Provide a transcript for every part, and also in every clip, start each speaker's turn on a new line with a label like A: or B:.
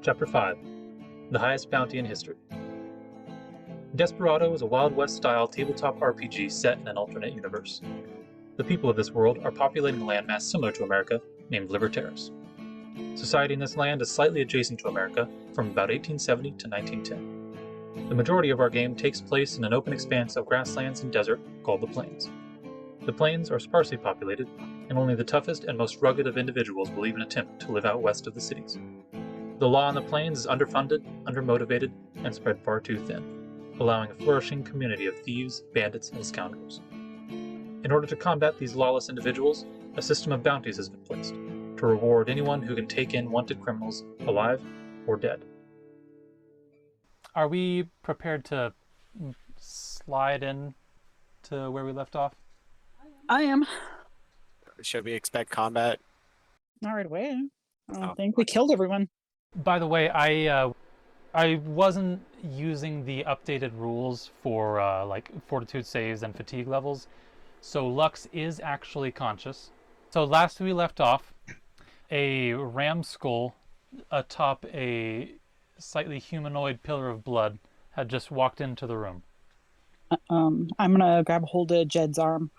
A: Chapter 5 The Highest Bounty in History. Desperado is a Wild West-style tabletop RPG set in an alternate universe. The people of this world are populating a landmass similar to America, named Libertaris. Society in this land is slightly adjacent to America, from about 1870 to 1910. The majority of our game takes place in an open expanse of grasslands and desert called the Plains. The Plains are sparsely populated, and only the toughest and most rugged of individuals will even attempt to live out west of the cities. The law on the Plains is underfunded, undermotivated, and spread far too thin, allowing a flourishing community of thieves, bandits, and scoundrels. In order to combat these lawless individuals, a system of bounties has been placed, to reward anyone who can take in wanted criminals, alive or dead.
B: Are we prepared to slide in to where we left off?
C: I am.
D: Should we expect combat?
C: Not right away. I don't think we killed everyone.
B: By the way, I wasn't using the updated rules for like fortitude saves and fatigue levels, so Lux is actually conscious. So last we left off, a ram skull atop a slightly humanoid pillar of blood had just walked into the room.
C: I'm gonna grab a hold of Jed's arm.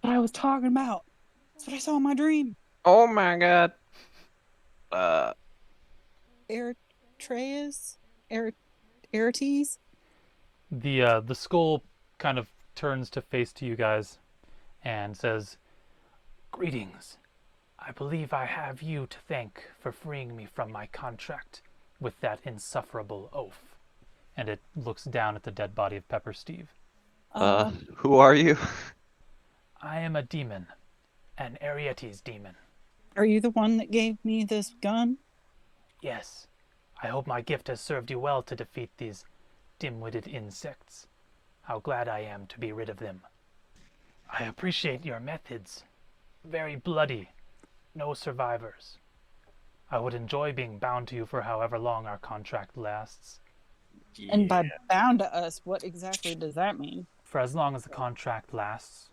C: What I was talking about. That's what I saw in my dream.
E: Oh my god.
C: Eritreas? Erites?
B: The skull kind of turns to face to you guys and says, "Greetings. I believe I have you to thank for freeing me from my contract with that insufferable oaf." And it looks down at the dead body of Pepper Steve.
E: Who are you?
B: I am a demon, an Arietes demon.
C: Are you the one that gave me this gun?
B: Yes, I hope my gift has served you well to defeat these dim-witted insects. How glad I am to be rid of them. I appreciate your methods. Very bloody. No survivors. I would enjoy being bound to you for however long our contract lasts.
D: Yeah.
C: And by bound to us, what exactly does that mean?
B: For as long as the contract lasts,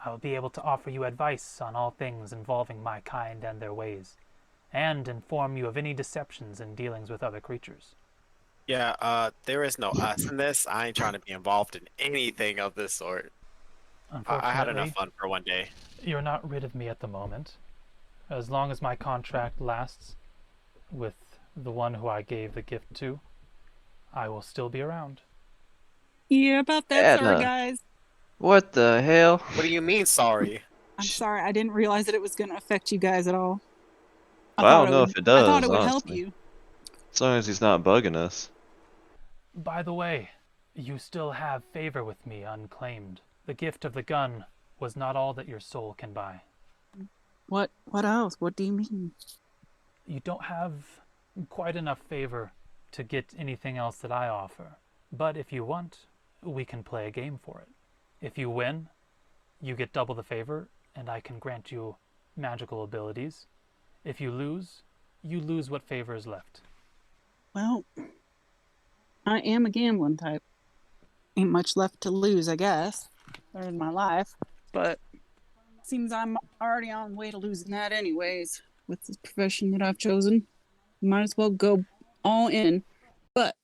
B: I will be able to offer you advice on all things involving my kind and their ways, and inform you of any deceptions in dealings with other creatures.
D: Yeah, there is no us in this. I ain't trying to be involved in anything of this sort.
B: Unfortunately,
D: I had enough fun for one day.
B: You're not rid of me at the moment. As long as my contract lasts with the one who I gave the gift to, I will still be around.
C: Yeah, about that,
E: Etta.
C: sorry guys.
E: What the hell?
D: What do you mean, sorry?
C: I'm sorry, I didn't realize that it was gonna affect you guys at all.
E: Well, I don't know if it does,
C: I thought it would help
E: honestly.
C: you.
E: As long as he's not bugging us.
B: By the way, you still have favor with me unclaimed. The gift of the gun was not all that your soul can buy.
C: What else? What do you mean?
B: You don't have quite enough favor to get anything else that I offer. But if you want, we can play a game for it. If you win, you get double the favor, and I can grant you magical abilities. If you lose what favor is left.
C: Well, I am a gambling type. Ain't much left to lose, I guess. There's my life. But seems I'm already on the way to losing that anyways with this profession that I've chosen. Might as well go all in. But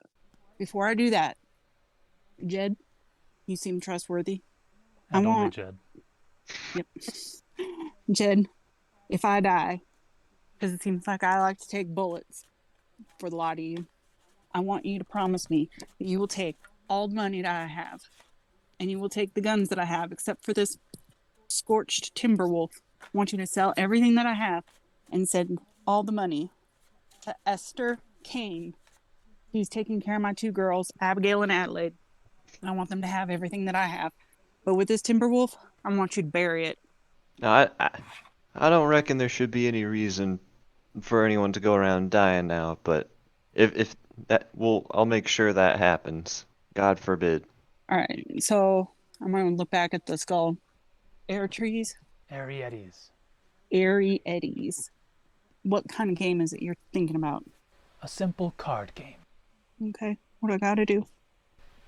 C: before I do that, Jed, you seem trustworthy.
B: And only Jed.
C: Yep. Jed, if I die, because it seems like I like to take bullets for the lot of you, I want you to promise me that you will take all the money that I have, and you will take the guns that I have, except for this scorched timber wolf. I want you to sell everything that I have and send all the money to Esther Kane, who's taking care of my two girls, Abigail and Adelaide. I want them to have everything that I have. But with this timber wolf, I want you to bury it.
E: No, I don't reckon there should be any reason for anyone to go around dying now, but if that, I'll make sure that happens. God forbid.
C: All right, so I'm going to look back at the skull. Arietes?
B: Arietes.
C: Arietes. What kind of game is it you're thinking about?
B: A simple card game.
C: Okay, what do I got to do?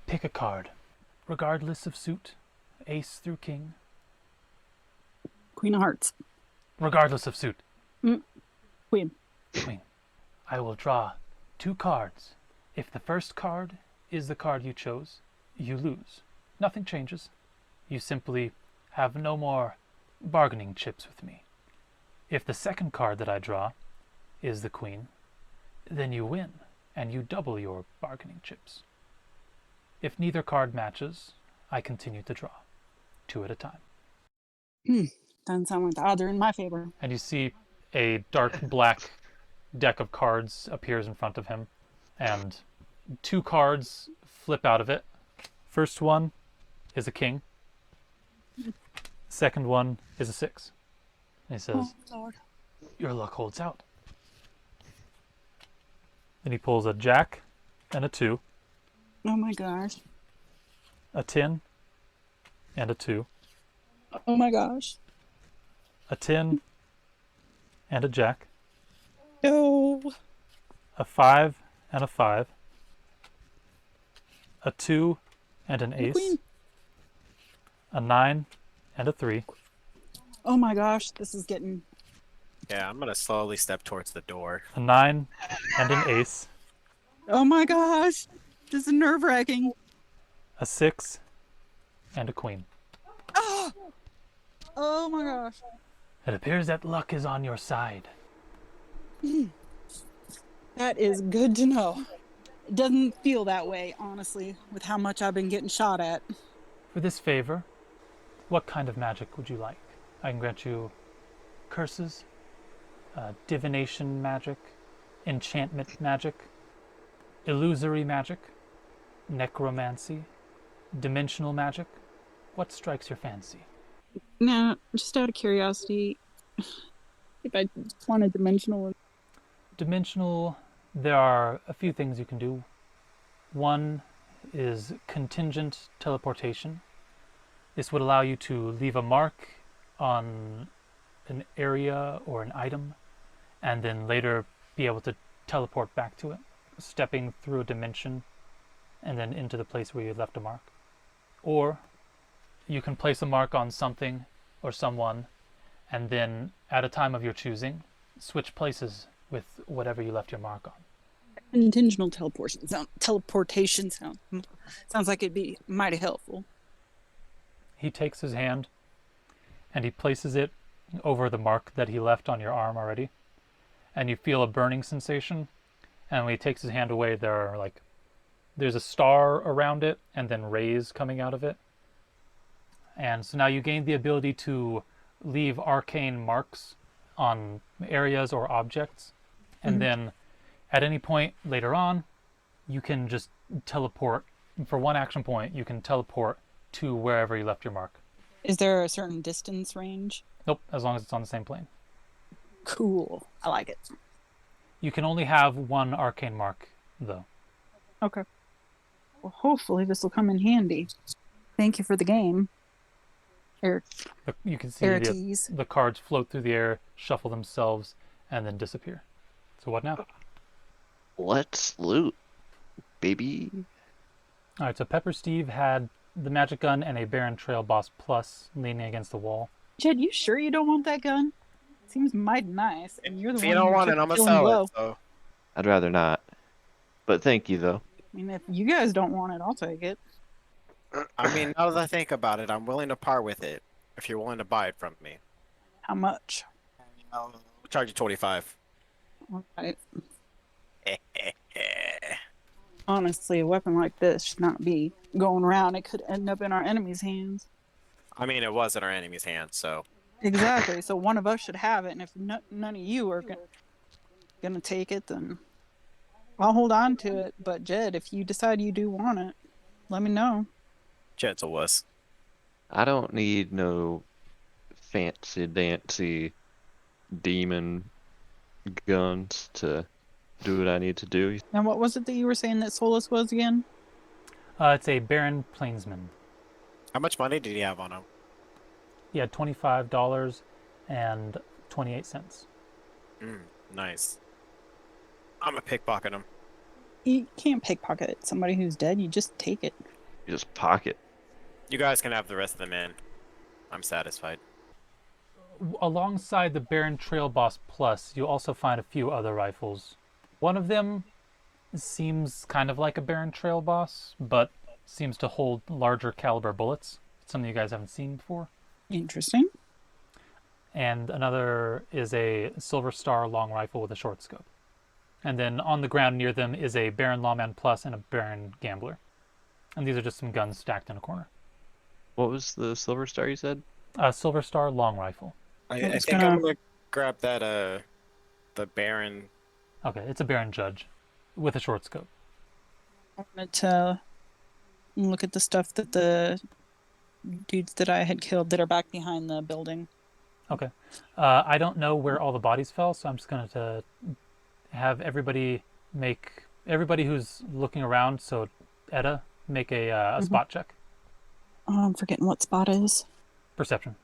B: Pick a card, regardless of suit, ace through king.
C: Queen of Hearts.
B: Regardless of suit.
C: Queen.
B: Queen. I will draw 2 cards. If the first card is the card you chose, you lose. Nothing changes. You simply have no more bargaining chips with me. If the second card that I draw is the queen, then you win, and you double your bargaining chips. If neither card matches, I continue to draw, 2 at a time.
C: Doesn't sound like the odds are in my favor.
B: And you see a dark black deck of cards appears in front of him, and 2 cards flip out of it. First one is a king. Second one is a 6. And he says,
C: Oh, Lord.
B: your luck holds out. Then he pulls a jack and a 2,
C: Oh my gosh.
B: a 10 and a 2,
C: Oh my gosh.
B: a 10 and a jack,
C: No.
B: a 5 and a 5, a 2 and an ace,
C: Queen.
B: a 9 and a 3,
C: Oh my gosh. This is getting.
D: Yeah, I'm gonna slowly step towards the door.
B: a 9 and an ace,
C: Oh my gosh. This is nerve wracking.
B: a 6 and a queen.
C: Oh. Oh my gosh.
B: It appears that luck is on your side.
C: That is good to know. It doesn't feel that way, honestly, with how much I've been getting shot at.
B: For this favor, what kind of magic would you like? I can grant you curses, divination magic, enchantment magic, illusory magic, necromancy, dimensional magic. What strikes your fancy?
C: Now, just out of curiosity, if I want a dimensional.
B: Dimensional, there are a few things you can do. One is contingent teleportation. This would allow you to leave a mark on an area or an item, and then later be able to teleport back to it, stepping through a dimension and then into the place where you left a mark. Or you can place a mark on something or someone, and then at a time of your choosing, switch places with whatever you left your mark on.
C: Intentional teleportation sounds like it'd be mighty helpful.
B: He takes his hand and he places it over the mark that he left on your arm already, and you feel a burning sensation. And when he takes his hand away, there's a star around it and then rays coming out of it. And so now you gain the ability to leave arcane marks on areas or objects, and then at any point later on, you can just teleport. For one action point, you can teleport to wherever you left your mark.
C: Is there a certain distance range?
B: Nope, as long as it's on the same plane.
C: Cool. I like it.
B: You can only have one arcane mark, though.
C: Okay. Well, hopefully this will come in handy. Thank you for the game.
B: You can see the cards float through the air, shuffle themselves, and then disappear. So what now?
E: Let's loot, baby.
B: All right, so Pepper Steve had the magic gun and a Baron Trail Boss Plus leaning against the wall.
C: Jed, you sure you don't want that gun? Seems mighty nice, and you're the
D: If
C: one
D: you don't
C: who
D: want it,
C: took
D: I'm gonna
C: feeling
D: sell
C: low.
D: it. So.
E: I'd rather not. But thank you, though.
C: I mean, if you guys don't want it, I'll take it.
D: I mean, now that I think about it, I'm willing to part with it if you're willing to buy it from me.
C: How much?
D: I'll charge you 25.
C: All right. Honestly, a weapon like this should not be going around. It could end up in our enemy's hands.
D: I mean, it was in our enemy's hands, so.
C: Exactly. So one of us should have it, and if none of you are gonna take it, then I'll hold on to it. But Jed, if you decide you do want it, let me know.
D: Jed's a wuss.
E: I don't need no fancy dancy demon guns to do what I need to do.
C: And what was it that you were saying that Solus was again?
B: It's a Baron Plainsman.
D: How much money did he have on him?
B: He had $25 and 28 cents.
D: Nice. I'm gonna pickpocket him.
C: You can't pickpocket somebody who's dead. You just take it.
E: You just pocket.
D: You guys can have the rest of them in. I'm satisfied.
B: Alongside the Baron Trail Boss Plus, you also find a few other rifles. One of them seems kind of like a Baron Trail boss, but seems to hold larger caliber bullets. Something you guys haven't seen before.
C: Interesting.
B: And another is a Silver Star long rifle with a short scope. And then on the ground near them is a Baron Lawman Plus and a Baron Gambler. And these are just some guns stacked in a corner.
E: What was the Silver Star you said?
B: A Silver Star long rifle.
D: I
C: was
D: think
C: gonna-
D: I'm gonna grab that the Baron.
B: Okay, it's a Baron Judge with a short scope.
C: I wanted to look at the stuff that the dudes that I had killed that are back behind the building.
B: Okay. I don't know where all the bodies fell, so I'm just going to have everybody who's looking around, so Etta, make a spot check.
C: Oh, I'm forgetting what spot is.
B: Perception.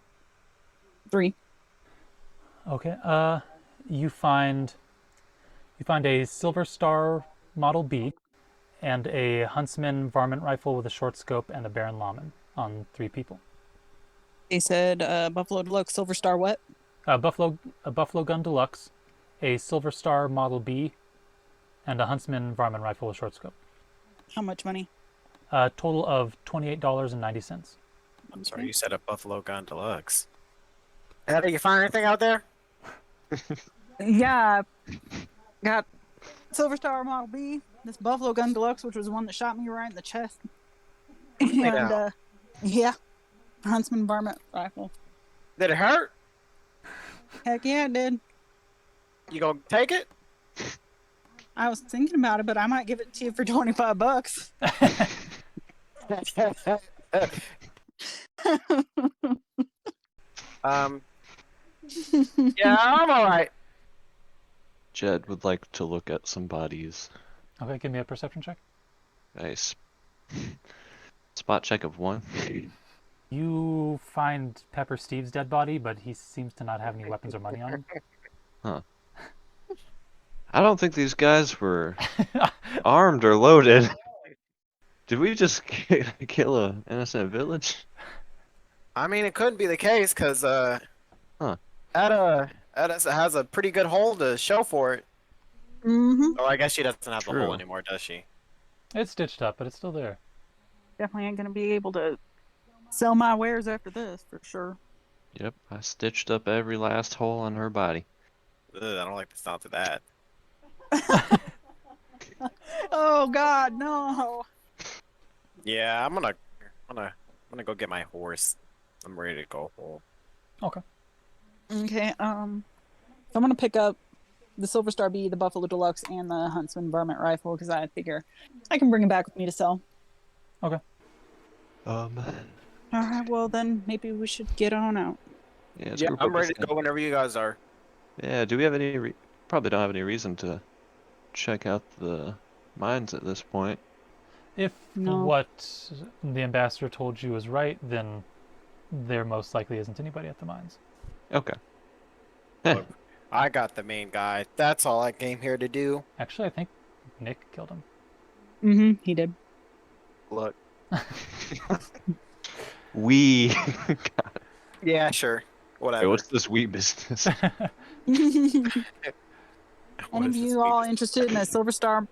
C: 3.
B: Okay. You find a Silver Star Model B and a Huntsman varmint rifle with a short scope and a Baron Lawman on 3 people.
C: They said Buffalo Deluxe Silver Star what?
B: A Buffalo Gun Deluxe, a Silver Star Model B, and a Huntsman varmint rifle with short scope.
C: How much money?
B: A total of $28.90.
D: I'm sorry, you said a Buffalo Gun Deluxe. Etta, you find anything out there?
C: Yeah, got Silver Star Model B, this Buffalo Gun Deluxe, which was the one that shot me right in the chest. And
D: Yeah.
C: yeah, Huntsman varmint rifle.
D: Did it hurt?
C: Heck yeah, it did.
D: You gonna take it?
C: I was thinking about it, but I might give it to you for $25.
D: Yeah, I'm alright.
E: Jed would like to look at some bodies.
B: Okay, give me a perception check.
E: Nice. Spot check of 1.
B: You find Pepper Steve's dead body, but he seems to not have any weapons or money on him.
E: I don't think these guys were armed or loaded. Did we just kill a innocent village?
D: I mean, it couldn't be the case, because,
E: Huh.
D: Etta has a pretty good hole to show for it.
C: Mm-hmm.
D: Oh, I guess she doesn't have the
E: True.
D: hole anymore, does she?
B: It's stitched up, but it's still there.
C: Definitely ain't gonna be able to sell my wares after this, for sure.
E: Yep, I stitched up every last hole on her body.
D: Ugh, I don't like the sound of that.
C: Oh God, no!
D: Yeah, I'm gonna go get my horse. I'm ready to go home.
B: Okay.
C: Okay, so I'm gonna pick up the Silver Star B, the Buffalo Deluxe, and the Huntsman varmint rifle because I figure I can bring them back with me to sell.
B: Okay.
C: All right, well then maybe we should get on out.
E: Yeah, let's
D: Yeah,
E: group
D: I'm
E: up
D: ready
E: this
D: to go whenever you guys are.
E: Yeah, do we have any probably don't have any reason to check out the mines at this point.
B: If
C: No.
B: what the ambassador told you is right, then there most likely isn't anybody at the mines.
E: Okay.
D: Look, I got the main guy. That's all I came here to do.
B: Actually, I think Nick killed him.
C: Mm-hmm. He did.
D: Look.
E: We
D: Yeah, sure. Whatever.
E: Hey, what's this we business?
D: What
C: Any of
D: is this
C: you all
D: week?
C: interested in a Silver Star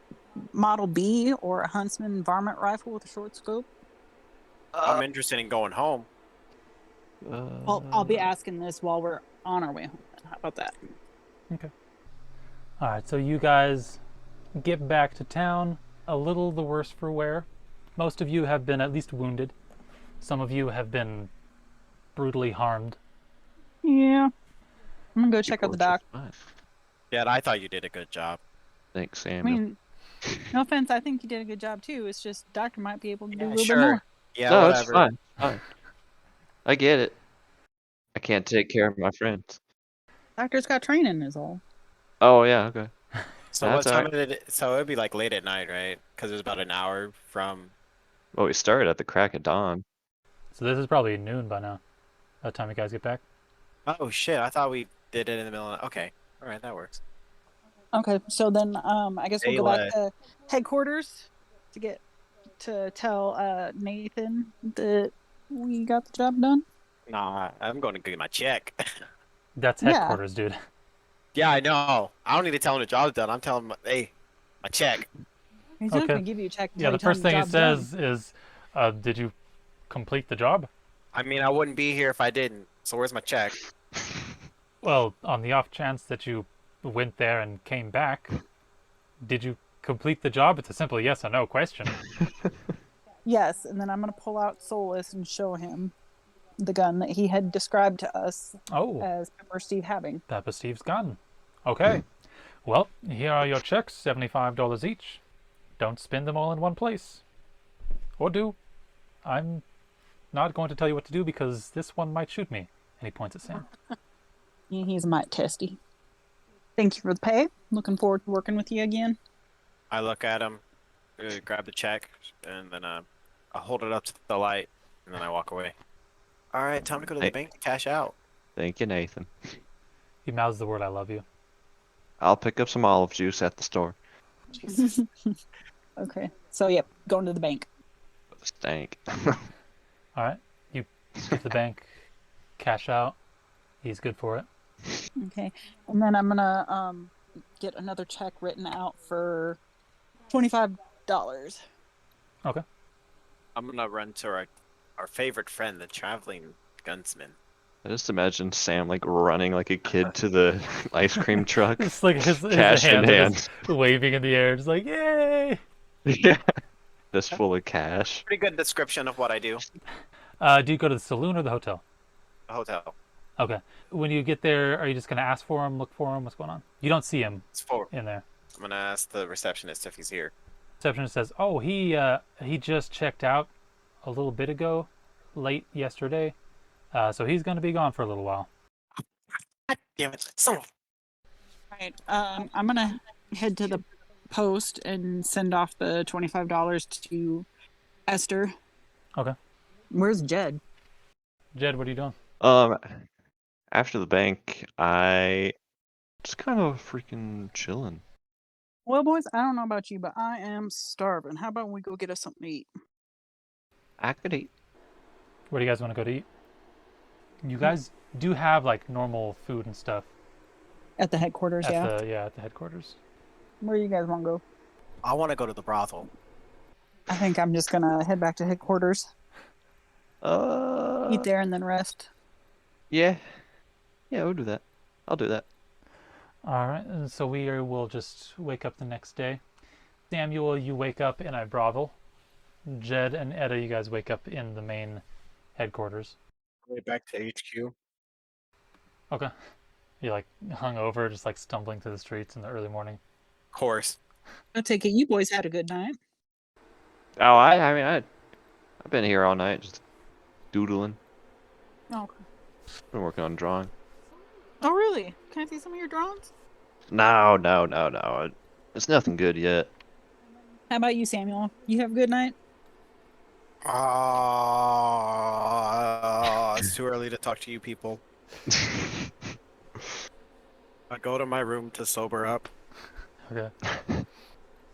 C: Model B or a Huntsman varmint rifle with a short scope?
D: I'm interested in going home.
C: Well, I'll be asking this while we're on our way home. How about that?
B: All right, so you guys get back to town, a little the worse for wear. Most of you have been at least wounded. Some of you have been brutally harmed.
C: Yeah. I'm gonna go check out the doc.
D: Yeah, I thought you did a good job.
E: Thanks,
C: I
E: Samuel.
C: mean, no offense, I think you did a good job too. It's just doctor might be able to do a
D: Yeah,
C: little
D: sure.
C: bit more.
D: Yeah,
E: no,
D: whatever.
E: it's fine. Fine. I get it. I can't take care of my friends.
C: Doctor's got training, is all.
E: Oh yeah, okay.
D: So
E: That's
D: what time
E: alright.
D: did it? So it'd be like late at night, right? Because it was about an hour from.
E: Well, we started at the crack of dawn.
B: So this is probably noon by now. By the time you guys get back.
D: Oh shit! I thought we did it in the middle. Okay, all right, that works.
C: Okay, so then I guess we'll go back
D: Daylight.
C: to headquarters to tell Nathan that we got the job done.
D: Nah, I'm going to get my check.
B: That's
C: Yeah.
B: headquarters, dude.
D: Yeah, I know. I don't need to tell him the job's done. I'm telling him, hey, my check.
C: He's not
B: Okay.
C: going to give you a check until
B: Yeah,
C: you
B: the
C: tell him
B: first thing it
C: job's done.
B: says is, did you complete the job?
D: I mean, I wouldn't be here if I didn't. So where's my check?
B: Well, on the off chance that you went there and came back, did you complete the job? It's a simple yes or no question.
C: Yes, and then I'm going to pull out Solus and show him the gun that he had described to us
B: Oh,
C: as Pepper Steve having.
B: Pepper Steve's gun. Okay. Well, here are your checks, $75 each. Don't spend them all in one place. Or do. I'm not going to tell you what to do because this one might shoot me. And he points at Sam.
C: He's a mite testy. Thank you for the pay. Looking forward to working with you again.
D: I look at him, grab the check, and then I hold it up to the light, and then I walk away. All right, time to go to the
E: Hey.
D: bank to cash out.
E: Thank you, Nathan.
B: He mouths the word "I love you."
E: I'll pick up some olive juice at the store.
D: Jesus.
C: Okay. So, yep, going to the bank.
E: Stank.
B: All right. You get to the bank, cash out. He's good for it.
C: Okay. And then I'm going to get another check written out for $25.
B: Okay.
D: I'm gonna run to our favorite friend, the traveling gunsman.
E: I just imagine Sam like running like a kid to the ice cream truck.
B: It's like his
E: Cash in
B: hands are
E: hand.
B: just waving in the air, just like, yay!
E: Yeah. Just full of cash.
D: Pretty good description of what I do.
B: Do you go to the saloon or the hotel?
D: A hotel.
B: Okay. When you get there, are you just going to ask for him, look for him? What's going on? You don't see him
D: It's for.
B: in there.
D: I'm gonna ask the receptionist if he's here.
B: Receptionist says, oh, he just checked out a little bit ago, late yesterday. So he's going to be gone for a little while.
D: God damn it! Son of
C: Right. I'm going to head to the post and send off the $25 to Esther.
B: Okay.
C: Where's Jed?
B: Jed, what are you doing?
E: After the bank, I just kind of freaking chilling.
C: Well, boys, I don't know about you, but I am starving. How about we go get us something to eat?
E: I could eat.
B: Where do you guys want to go to eat? You guys do have like normal food and stuff
C: At the headquarters, yeah.
B: at the headquarters.
C: Where you guys want to go?
D: I want to go to the brothel.
C: I think I'm just gonna head back to headquarters, eat there, and then rest.
E: Yeah. Yeah, we'll do that. I'll do that.
B: All right, and so we will just wake up the next day. Samuel, you wake up in a brothel. Jed and Etta, you guys wake up in the main headquarters.
D: Way back to HQ.
B: Okay. You're like hung over, just like stumbling through the streets in the early morning.
D: Of course.
C: I take it you boys had a good night.
E: Oh, I've been here all night just doodling.
C: Oh,
E: Been working on drawing.
C: oh really? Can I see some of your drawings?
E: No. It's nothing good yet.
C: How about you, Samuel? You have a good night?
D: It's too early to talk to you people. I go to my room to sober up.
B: Okay.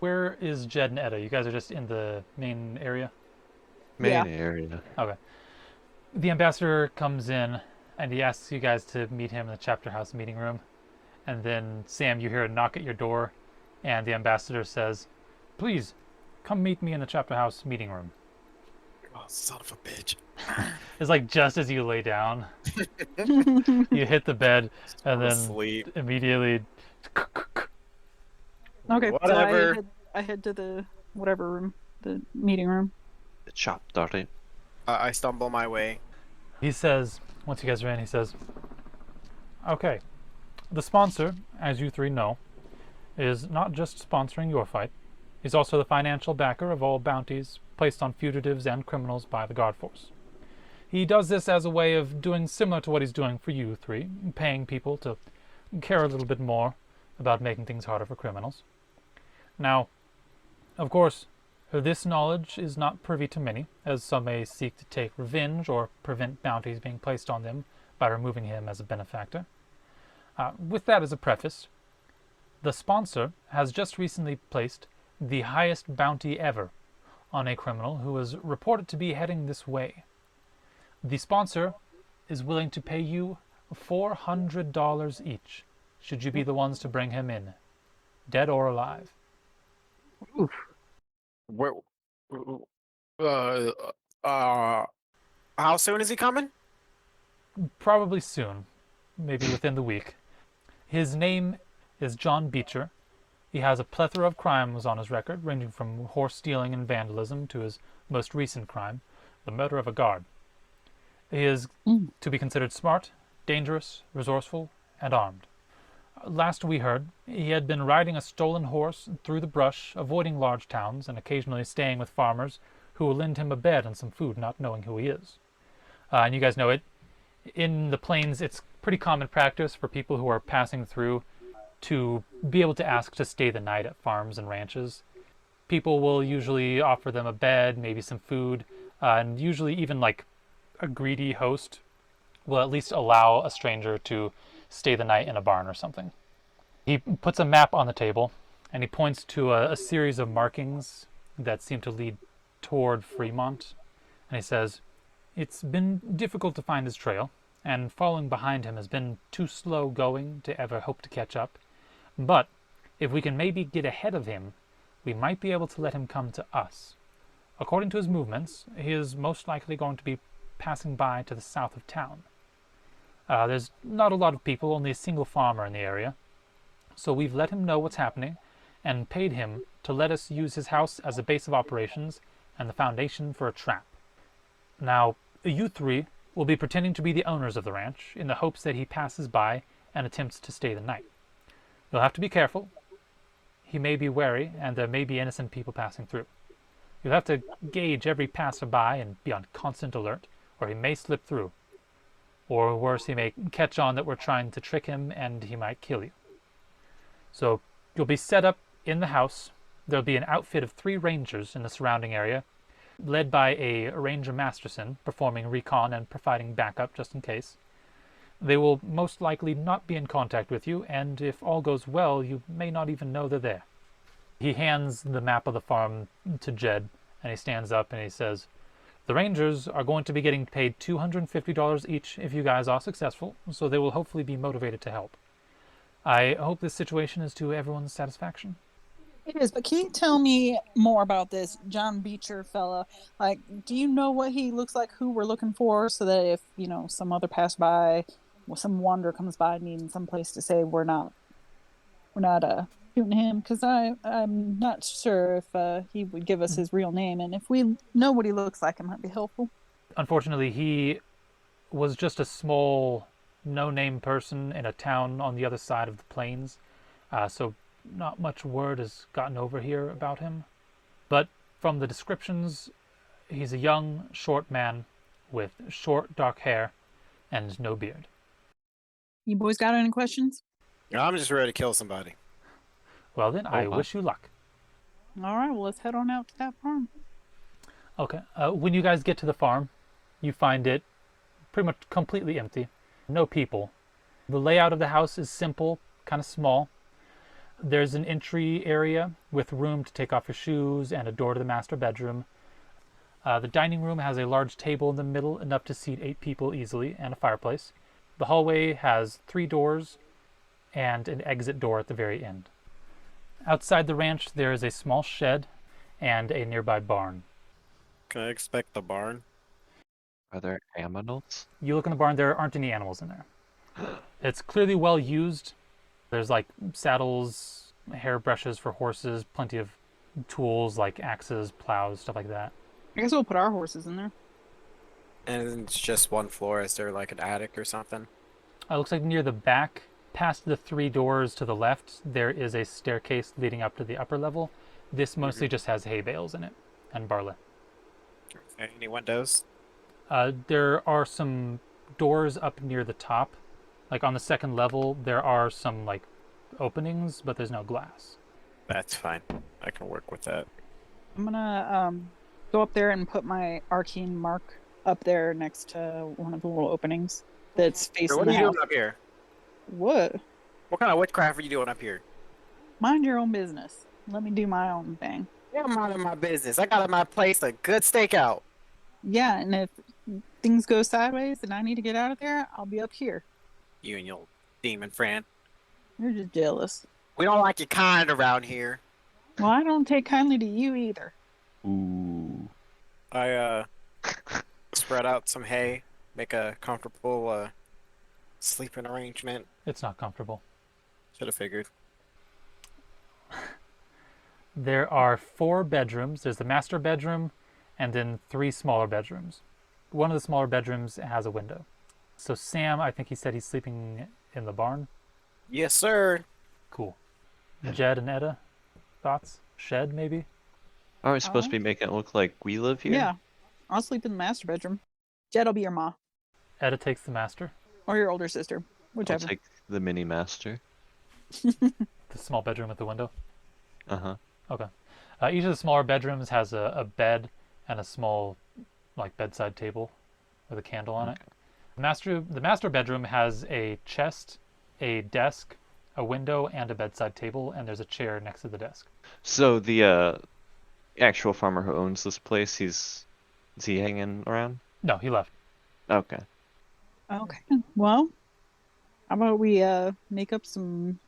B: Where is Jed and Etta? You guys are just in the main area?
E: Main
C: Yeah.
E: area.
B: Okay. The ambassador comes in and he asks you guys to meet him in the chapter house meeting room. And then, Sam, you hear a knock at your door, and the ambassador says, please, come meet me in the chapter house meeting room.
D: Oh, son of a bitch.
B: It's like just as you lay down, you hit the bed, and then
D: Asleep.
B: immediately.
C: Okay,
D: Whatever.
C: so I head to the whatever room, the meeting room.
E: The chop dirty.
D: I stumble my way.
B: He says, once you guys are in, he says, okay, the sponsor, as you three know, is not just sponsoring your fight, he's also the financial backer of all bounties placed on fugitives and criminals by the Guard Force. He does this as a way of doing similar to what he's doing for you three, paying people to care a little bit more about making things harder for criminals. Now, of course, this knowledge is not privy to many, as some may seek to take revenge or prevent bounties being placed on them by removing him as a benefactor. With that as a preface, the sponsor has just recently placed the highest bounty ever on a criminal who is reported to be heading this way. The sponsor is willing to pay you $400 each, should you be the ones to bring him in, dead or alive.
C: Oof.
D: Where, uh, uh, how soon is he coming?
B: Probably soon, maybe within the week. His name is John Beecher. He has a plethora of crimes on his record, ranging from horse stealing and vandalism to his most recent crime, the murder of a guard. He is to be considered smart, dangerous, resourceful, and armed. Last we heard, he had been riding a stolen horse through the brush, avoiding large towns, and occasionally staying with farmers who will lend him a bed and some food, not knowing who he is. And you guys know it. In the plains, it's pretty common practice for people who are passing through to be able to ask to stay the night at farms and ranches. People will usually offer them a bed, maybe some food, and usually even like a greedy host will at least allow a stranger to stay the night in a barn or something. He puts a map on the table and he points to a series of markings that seem to lead toward Fremont. And he says, "It's been difficult to find his trail, and following behind him has been too slow going to ever hope to catch up. But if we can maybe get ahead of him, we might be able to let him come to us. According to his movements, he is most likely going to be passing by to the south of town. There's not a lot of people, only a single farmer in the area. So we've let him know what's happening and paid him to let us use his house as a base of operations and the foundation for a trap. Now, you three will be pretending to be the owners of the ranch in the hopes that he passes by and attempts to stay the night. You'll have to be careful. He may be wary, and there may be innocent people passing through. You'll have to gauge every passerby and be on constant alert, or he may slip through. Or worse, he may catch on that we're trying to trick him, and he might kill you. So you'll be set up in the house. There'll be an outfit of 3 rangers in the surrounding area, led by a Ranger Masterson, performing recon and providing backup just in case. They will most likely not be in contact with you, and if all goes well, you may not even know they're there." He hands the map of the farm to Jed, and he stands up and he says, "The Rangers are going to be getting paid $250 each if you guys are successful, so they will hopefully be motivated to help. I hope this situation is to everyone's satisfaction."
C: It is, but can you tell me more about this John Beecher fella? Like, do you know what he looks like, who we're looking for, so that if, some other passerby, or some wanderer comes by needing some place to stay, we're not shooting him? Because I'm not sure if he would give us his real name, and if we know what he looks like, it might be helpful.
B: Unfortunately, he was just a small, no-name person in a town on the other side of the plains, so not much word has gotten over here about him. But from the descriptions, he's a young, short man with short, dark hair and no beard.
C: You boys got any questions?
D: I'm just ready to kill somebody.
B: Well then, I
E: wow.
B: wish you luck.
C: All right, well, let's head on out to that farm.
B: Okay, when you guys get to the farm, you find it pretty much completely empty. No people. The layout of the house is simple, kind of small. There's an entry area with room to take off your shoes and a door to the master bedroom. The dining room has a large table in the middle, enough to seat 8 people easily, and a fireplace. The hallway has 3 doors and an exit door at the very end. Outside the ranch, there is a small shed and a nearby barn.
D: Can I expect the barn?
E: Are there aminals?
B: You look in the barn, there aren't any animals in there. It's clearly well used. There's like saddles, hairbrushes for horses, plenty of tools like axes, plows, stuff like that.
C: I guess we'll put our horses in there.
D: And it's just one floor. Is there like an attic or something?
B: It looks like near the back, past the 3 doors to the left, there is a staircase leading up to the upper level. This mostly just has hay bales in it and barley.
D: Any windows?
B: There are some doors up near the top. Like on the 2nd level, there are some like openings, but there's no glass.
D: That's fine. I can work with that.
C: I'm gonna go up there and put my arcane mark up there next to one of the little openings that's facing
D: What
C: the
D: are you
C: house.
D: doing up here?
C: What?
D: What kind of witchcraft are you doing up here?
C: Mind your own business. Let me do my own thing.
D: Yeah, I'm minding my business. I got in my place a good stakeout.
C: Yeah, and if things go sideways and I need to get out of there, I'll be up here.
D: You and your demon friend.
C: You're just jealous.
D: We don't like your kind around here.
C: Well, I don't take kindly to you either.
E: Ooh.
D: I spread out some hay, make a comfortable sleeping arrangement.
B: It's not comfortable.
D: Should have figured.
B: There are 4 bedrooms. There's the master bedroom and then 3 smaller bedrooms. One of the smaller bedrooms has a window. So Sam, I think he said he's sleeping in the barn.
D: Yes, sir.
B: Cool. Jed and Etta, thoughts? Shed, maybe?
E: Are we supposed to be making it look like we live here?
C: Yeah. I'll sleep in the master bedroom. Jed'll be your ma.
B: Etta takes the master.
C: Or your older sister.
E: I'll
C: Whichever.
E: take the mini master.
B: The small bedroom with the window.
E: Uh-huh.
B: Okay. Each of the smaller bedrooms has a bed and a small, like, bedside table with a candle on it. The master bedroom has a chest, a desk, a window, and a bedside table, and there's a chair next to the desk.
E: So the actual farmer who owns this place, is he hanging around?
B: No, he left.
E: Okay.
C: Okay. Well, how about we make up some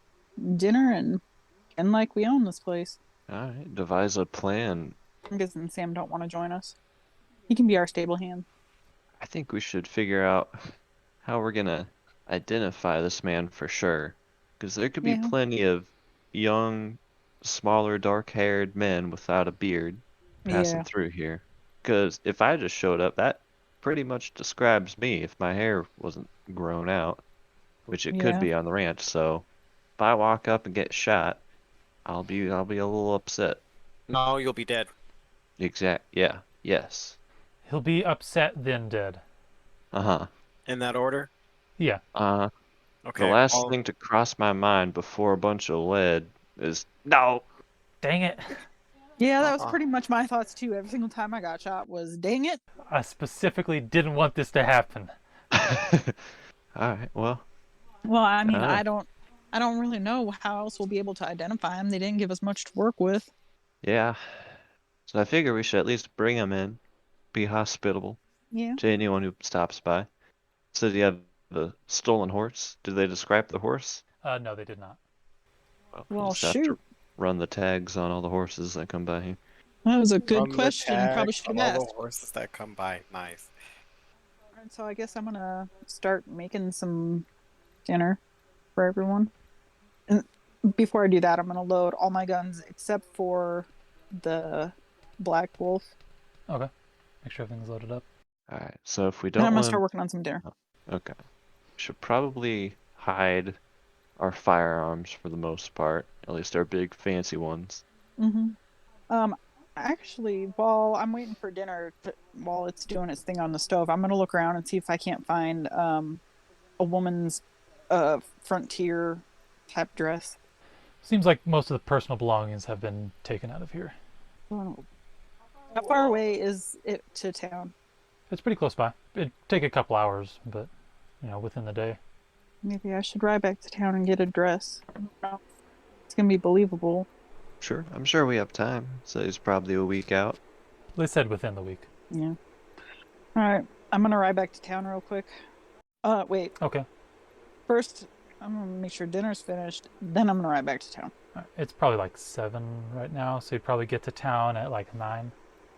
C: dinner and like we own this place.
E: All right. Devise a plan.
C: I'm guessing Sam don't want to join us. He can be our stable hand.
E: I think we should figure out how we're gonna identify this man for sure. Because there could be
C: Yeah.
E: plenty of young, smaller, dark-haired men without a beard passing
C: Yeah.
E: through here. Because if I just showed up, that pretty much describes me if my hair wasn't grown out, which it could
C: Yeah.
E: be on the ranch. So if I walk up and get shot, I'll be a little upset.
D: No, you'll be dead.
E: Yeah. Yes.
B: He'll be upset, then dead.
E: Uh-huh.
D: In that order?
B: Yeah.
E: Uh-huh.
D: Okay.
E: The last
D: I'll-
E: thing to cross my mind before a bunch of lead is no.
B: Dang it.
C: Yeah, that was
D: Uh-uh.
C: pretty much my thoughts too. Every single time I got shot was, dang it.
B: I specifically didn't want this to happen.
E: All right. Well,
C: Well, I mean,
E: Alright.
C: I don't really know how else we'll be able to identify him. They didn't give us much to work with.
E: yeah. So I figure we should at least bring him in, be hospitable
C: Yeah.
E: to anyone who stops by. So do you have the stolen horse? Did they describe the horse?
B: No, they did not.
C: Well,
E: just have to
C: shoot.
E: run the tags on all the horses that come by here.
C: That was a good
D: Run the
C: question. Probably
D: tag
C: should
D: on
C: have
D: all
C: asked.
D: the horses that come by. Nice.
C: And so I guess I'm gonna start making some dinner for everyone. And before I do that, I'm gonna load all my guns except for the Black Wolf.
B: Okay. Make sure everything's loaded up.
E: All right. So if we
C: And
E: don't
C: I'm gonna
E: want
C: start working on some dinner.
E: okay, should probably hide our firearms for the most part, at least our big fancy ones.
C: Actually, while I'm waiting for dinner, while it's doing its thing on the stove, I'm gonna look around and see if I can't find a woman's frontier type dress.
B: Seems like most of the personal belongings have been taken out of here.
C: How far away is it to town?
B: It's pretty close by. It'd take a couple hours, but, within the day.
C: Maybe I should ride back to town and get a dress. It's gonna be believable.
E: Sure, I'm sure we have time. So it's probably a week out.
B: They said within the week.
C: Yeah. All right, I'm gonna ride back to town real quick. Wait.
B: Okay.
C: First, I'm gonna make sure dinner's finished. Then I'm gonna ride back to town.
B: All right. It's probably like 7 right now, so you'd probably get to town at like 9.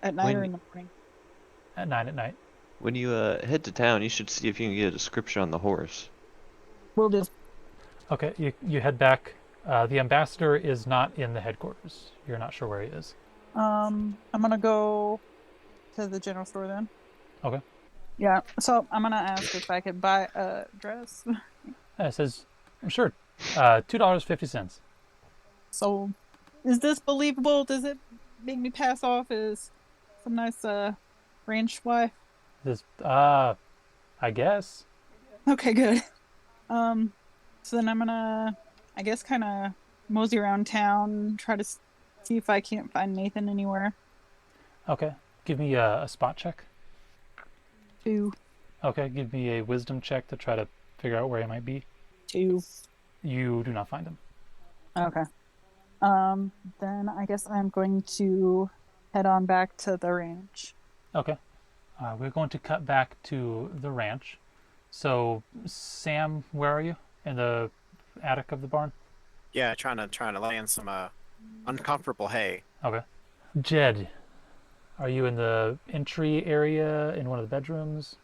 C: At night or
E: When-
C: in the morning.
B: At 9 at night.
E: When you head to town, you should see if you can get a description on the horse.
C: We'll do.
B: Okay, you head back. The ambassador is not in the headquarters. You're not sure where he is.
C: I'm gonna go to the general store then.
B: Okay.
C: Yeah. So I'm gonna ask if I could buy a dress.
B: It says, sure, $2.50.
C: So, is this believable? Does it make me pass off as some nice ranch wife?
B: This, I guess.
C: Okay, good. So then I'm gonna, I guess, kind of mosey around town, try to see if I can't find Nathan anywhere.
B: Okay, give me a spot check.
C: 2,
B: Okay, give me a wisdom check to try to figure out where he might be.
C: 2.
B: You do not find him.
C: Okay. Then I guess I'm going to head on back to the ranch.
B: Okay. We're going to cut back to the ranch. So, Sam, where are you? In the attic of the barn?
D: Yeah, trying to lay in some uncomfortable hay.
B: Okay. Jed, Are you in the entry area in one of the bedrooms?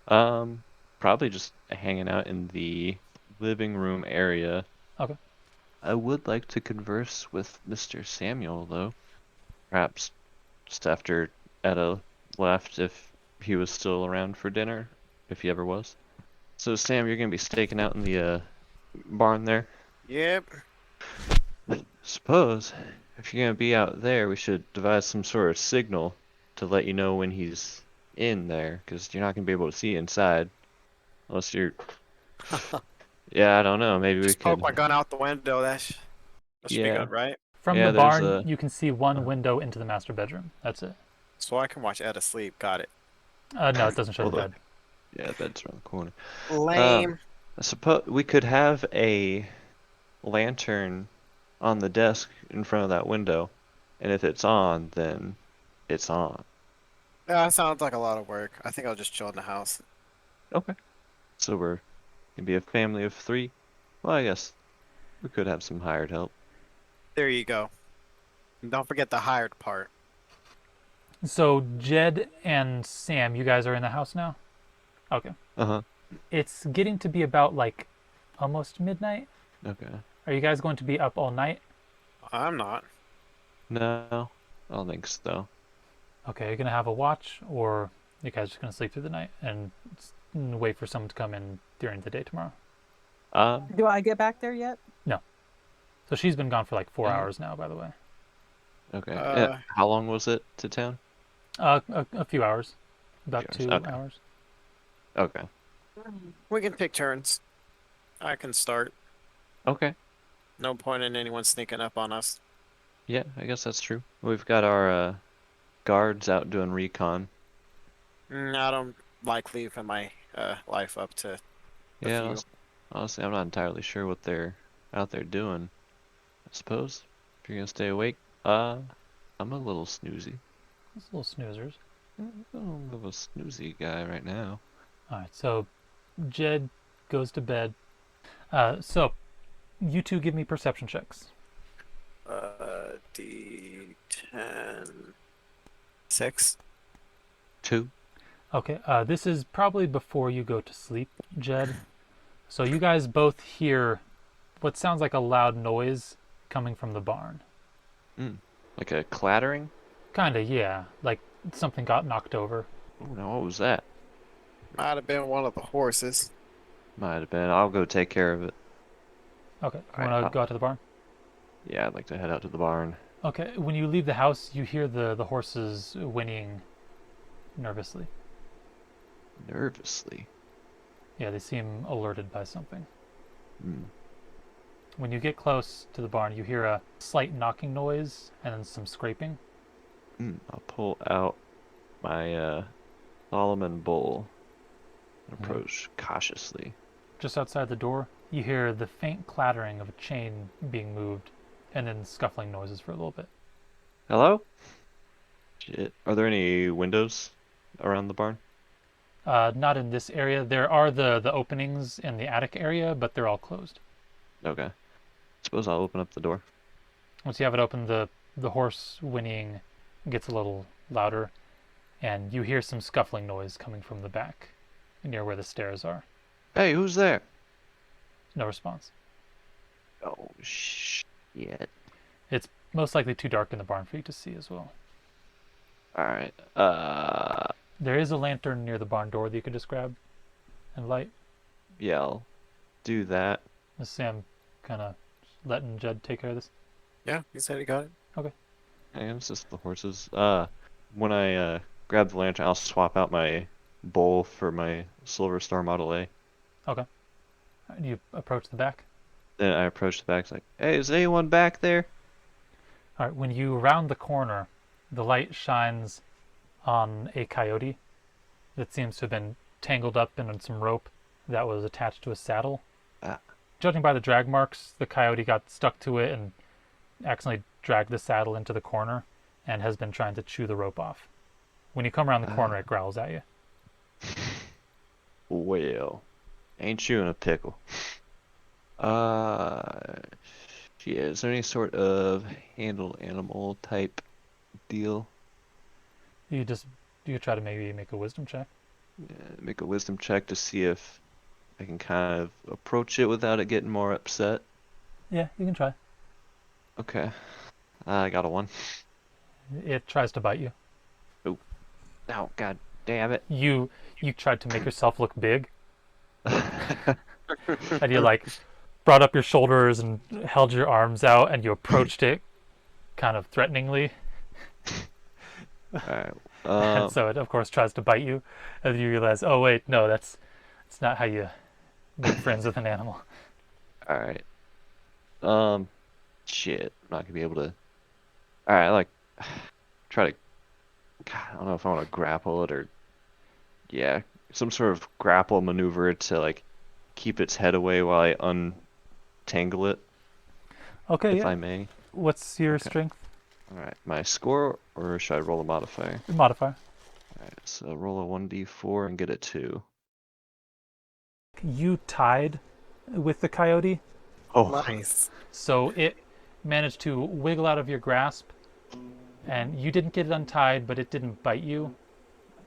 E: Probably just hanging out in the living room area.
B: Okay.
E: I would like to converse with Mr. Samuel, though. Perhaps just after Etta left, if he was still around for dinner, if he ever was. So, Sam, you're gonna be staking out in the barn there?
D: Yep.
E: Suppose if you're gonna be out there, we should devise some sort of signal to let you know when he's in there, because you're not gonna be able to see inside unless you're. Yeah, I don't know. Maybe we
D: Just poke
E: could.
D: my gun out the window. That should be
E: Yeah,
D: good, right?
B: From
E: yeah.
B: the
E: There's
B: barn,
E: a.
B: you can see one window into the master bedroom. That's it.
D: So I can watch Etta sleep. Got it.
B: No, it doesn't show
E: Well,
B: the bed.
E: yeah, bed's around the corner.
D: Lame.
E: I suppose we could have a lantern on the desk in front of that window, and if it's on, then it's on.
D: Yeah, that sounds like a lot of work. I think I'll just chill in the house.
E: Okay. So we're gonna be a family of 3. Well, I guess we could have some hired help.
D: There you go. And don't forget the hired part.
B: So Jed and Sam, you guys are in the house now? Okay.
E: Uh-huh.
B: It's getting to be about like almost midnight.
E: Okay.
B: Are you guys going to be up all night?
D: I'm not.
E: No, I don't think so.
B: Okay, you're gonna have a watch, or you guys just gonna sleep through the night and wait for someone to come in during the day tomorrow?
C: Do I get back there yet?
B: So she's been gone for like 4
E: Yeah.
B: hours now, by the way.
E: Okay.
D: Uh,
E: How long was it to town?
B: A few hours, about
E: Few
B: 2
E: hours, okay.
B: hours.
E: Okay.
D: we can take turns. I can start.
E: Okay.
D: No point in anyone sneaking up on us.
E: Yeah, I guess that's true. We've got our guards out doing recon.
D: I don't like leaving my life up to the
E: Yeah,
D: few.
E: honestly, I'm not entirely sure what they're out there doing. I suppose if you're gonna stay awake, I'm a little snoozy.
B: Those little snoozers.
E: I'm a little of a snoozy guy right now.
B: All right, so Jed goes to bed. So you two give me perception checks.
D: D10. 6.
E: 2.
B: Okay, this is probably before you go to sleep, Jed. So you guys both hear what sounds like a loud noise coming from the barn.
E: Like a clattering?
B: Kinda, yeah. Like something got knocked over.
E: Oh, now what was that?
D: Might have been one of the horses.
E: Might have been. I'll go take care of it.
B: Okay, you
E: Alright,
B: want to go out to the barn?
E: Yeah, I'd like to head out to the barn.
B: Okay, when you leave the house, you hear the horses whinnying nervously.
E: Nervously.
B: Yeah, they seem alerted by something.
E: Hmm.
B: When you get close to the barn, you hear a slight knocking noise and then some scraping.
E: I'll pull out my Solomon bowl and
B: Mhm.
E: approach cautiously.
B: Just outside the door, you hear the faint clattering of a chain being moved and then scuffling noises for a little bit.
E: Hello? Shit. Are there any windows around the barn?
B: Not in this area. There are the openings in the attic area, but they're all closed.
E: Okay. Suppose I'll open up the door.
B: Once you have it open, the horse whinnying gets a little louder, and you hear some scuffling noise coming from the back, near where the stairs are.
E: Hey, who's there?
B: No response.
E: Oh, shit.
B: It's most likely too dark in the barn for you to see as well.
E: Alright.
B: There is a lantern near the barn door that you can just grab and light.
E: Yeah, I'll do that.
B: Is Sam kind of letting Jed take care of this?
D: Yeah, you said he got it.
E: And it's just the horses. When I grab the lantern, I'll swap out my bowl for my Silver Star Model A.
B: You approach the back.
E: Then I approach the back, it's like, hey, is anyone back there?
B: All right, when you round the corner, the light shines on a coyote that seems to have been tangled up in some rope that was attached to a saddle.
E: Ah.
B: Judging by the drag marks, the coyote got stuck to it and accidentally dragged the saddle into the corner and has been trying to chew the rope off. When you come around the corner, it growls at you.
E: Well, ain't you in a pickle? Yeah, is there any sort of handled animal type deal?
B: You try to maybe make a wisdom check.
E: Yeah, make a wisdom check to see if I can kind of approach it without it getting more upset.
B: Yeah, you can try.
E: Okay. I got a 1.
B: It tries to bite you.
E: Oh, god damn it.
B: You tried to make yourself look big, and you brought up your shoulders and held your arms out, and you approached it kind of threateningly.
E: Alright.
B: And so it, of course, tries to bite you, and you realize, oh wait, no, that's not how you make friends with an animal.
E: Alright. Shit. I'm not gonna be able to. Alright, try to. God, I don't know if I want to grapple it or. Yeah, some sort of grapple maneuver to, keep its head away while I untangle it,
B: Okay,
E: if
B: yeah.
E: I may.
B: What's your
E: Okay.
B: strength
E: Alright, my score, or should I roll a modifier?
B: modifier?
E: Alright, so roll a 1d4 and get a 2.
B: You tied with the coyote,
E: Oh,
D: Nice.
B: so it managed to wiggle out of your grasp, and you didn't get it untied, but it didn't bite you.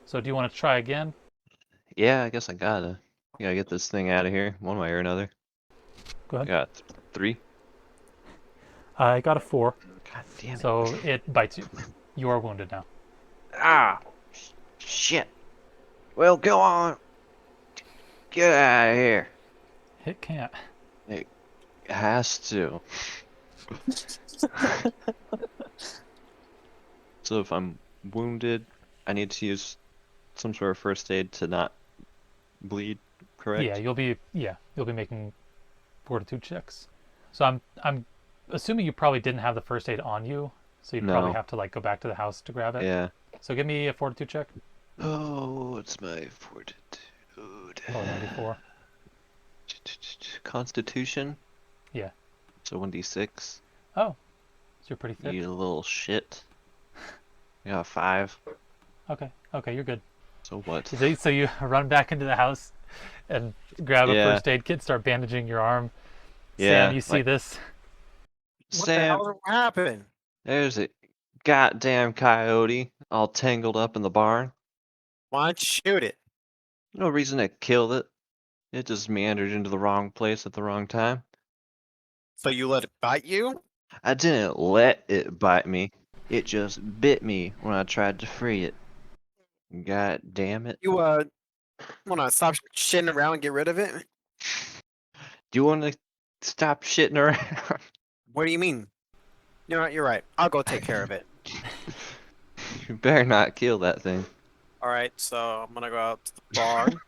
B: So do you want to try again?
E: yeah, I guess I gotta get this thing out of here, one way or another.
B: Go ahead.
E: Got 3.
B: I got a 4,
E: God damn it.
B: so it bites you. You are wounded now.
E: Ah! Shit! Well, go on! Get out of here!
B: It can't.
E: It has to. So if I'm wounded, I need to use some sort of first aid to not bleed, correct?
B: Yeah, you'll be making fortitude checks. So I'm assuming you probably didn't have the first aid on you, so you'd probably
E: No.
B: have to go back to the house to grab it.
E: Yeah.
B: So give me a fortitude check.
E: Oh, what's my fortitude?
B: Oh, 94.
E: Constitution?
B: Yeah.
E: So 1d6.
B: Oh, so you're pretty thick.
E: You little shit. I got a 5.
B: Okay, you're good.
E: So what?
B: So you run back into the house and grab a
E: Yeah.
B: first aid kit, start bandaging your arm.
E: Yeah,
B: Sam, you see this?
D: What the
E: Sam,
D: hell happened?
E: there's a goddamn coyote all tangled up in the barn.
D: Why don't you shoot it?
E: No reason to kill it. It just meandered into the wrong place at the wrong time.
D: So you let it bite you?
E: I didn't let it bite me. It just bit me when I tried to free it. God damn it.
D: You wanna stop shitting around and get rid of it?
E: Do you want to stop shitting around?
D: What do you mean? You're right. I'll go take care of it.
E: You better not kill that thing.
D: All right, so I'm gonna go out to the barn.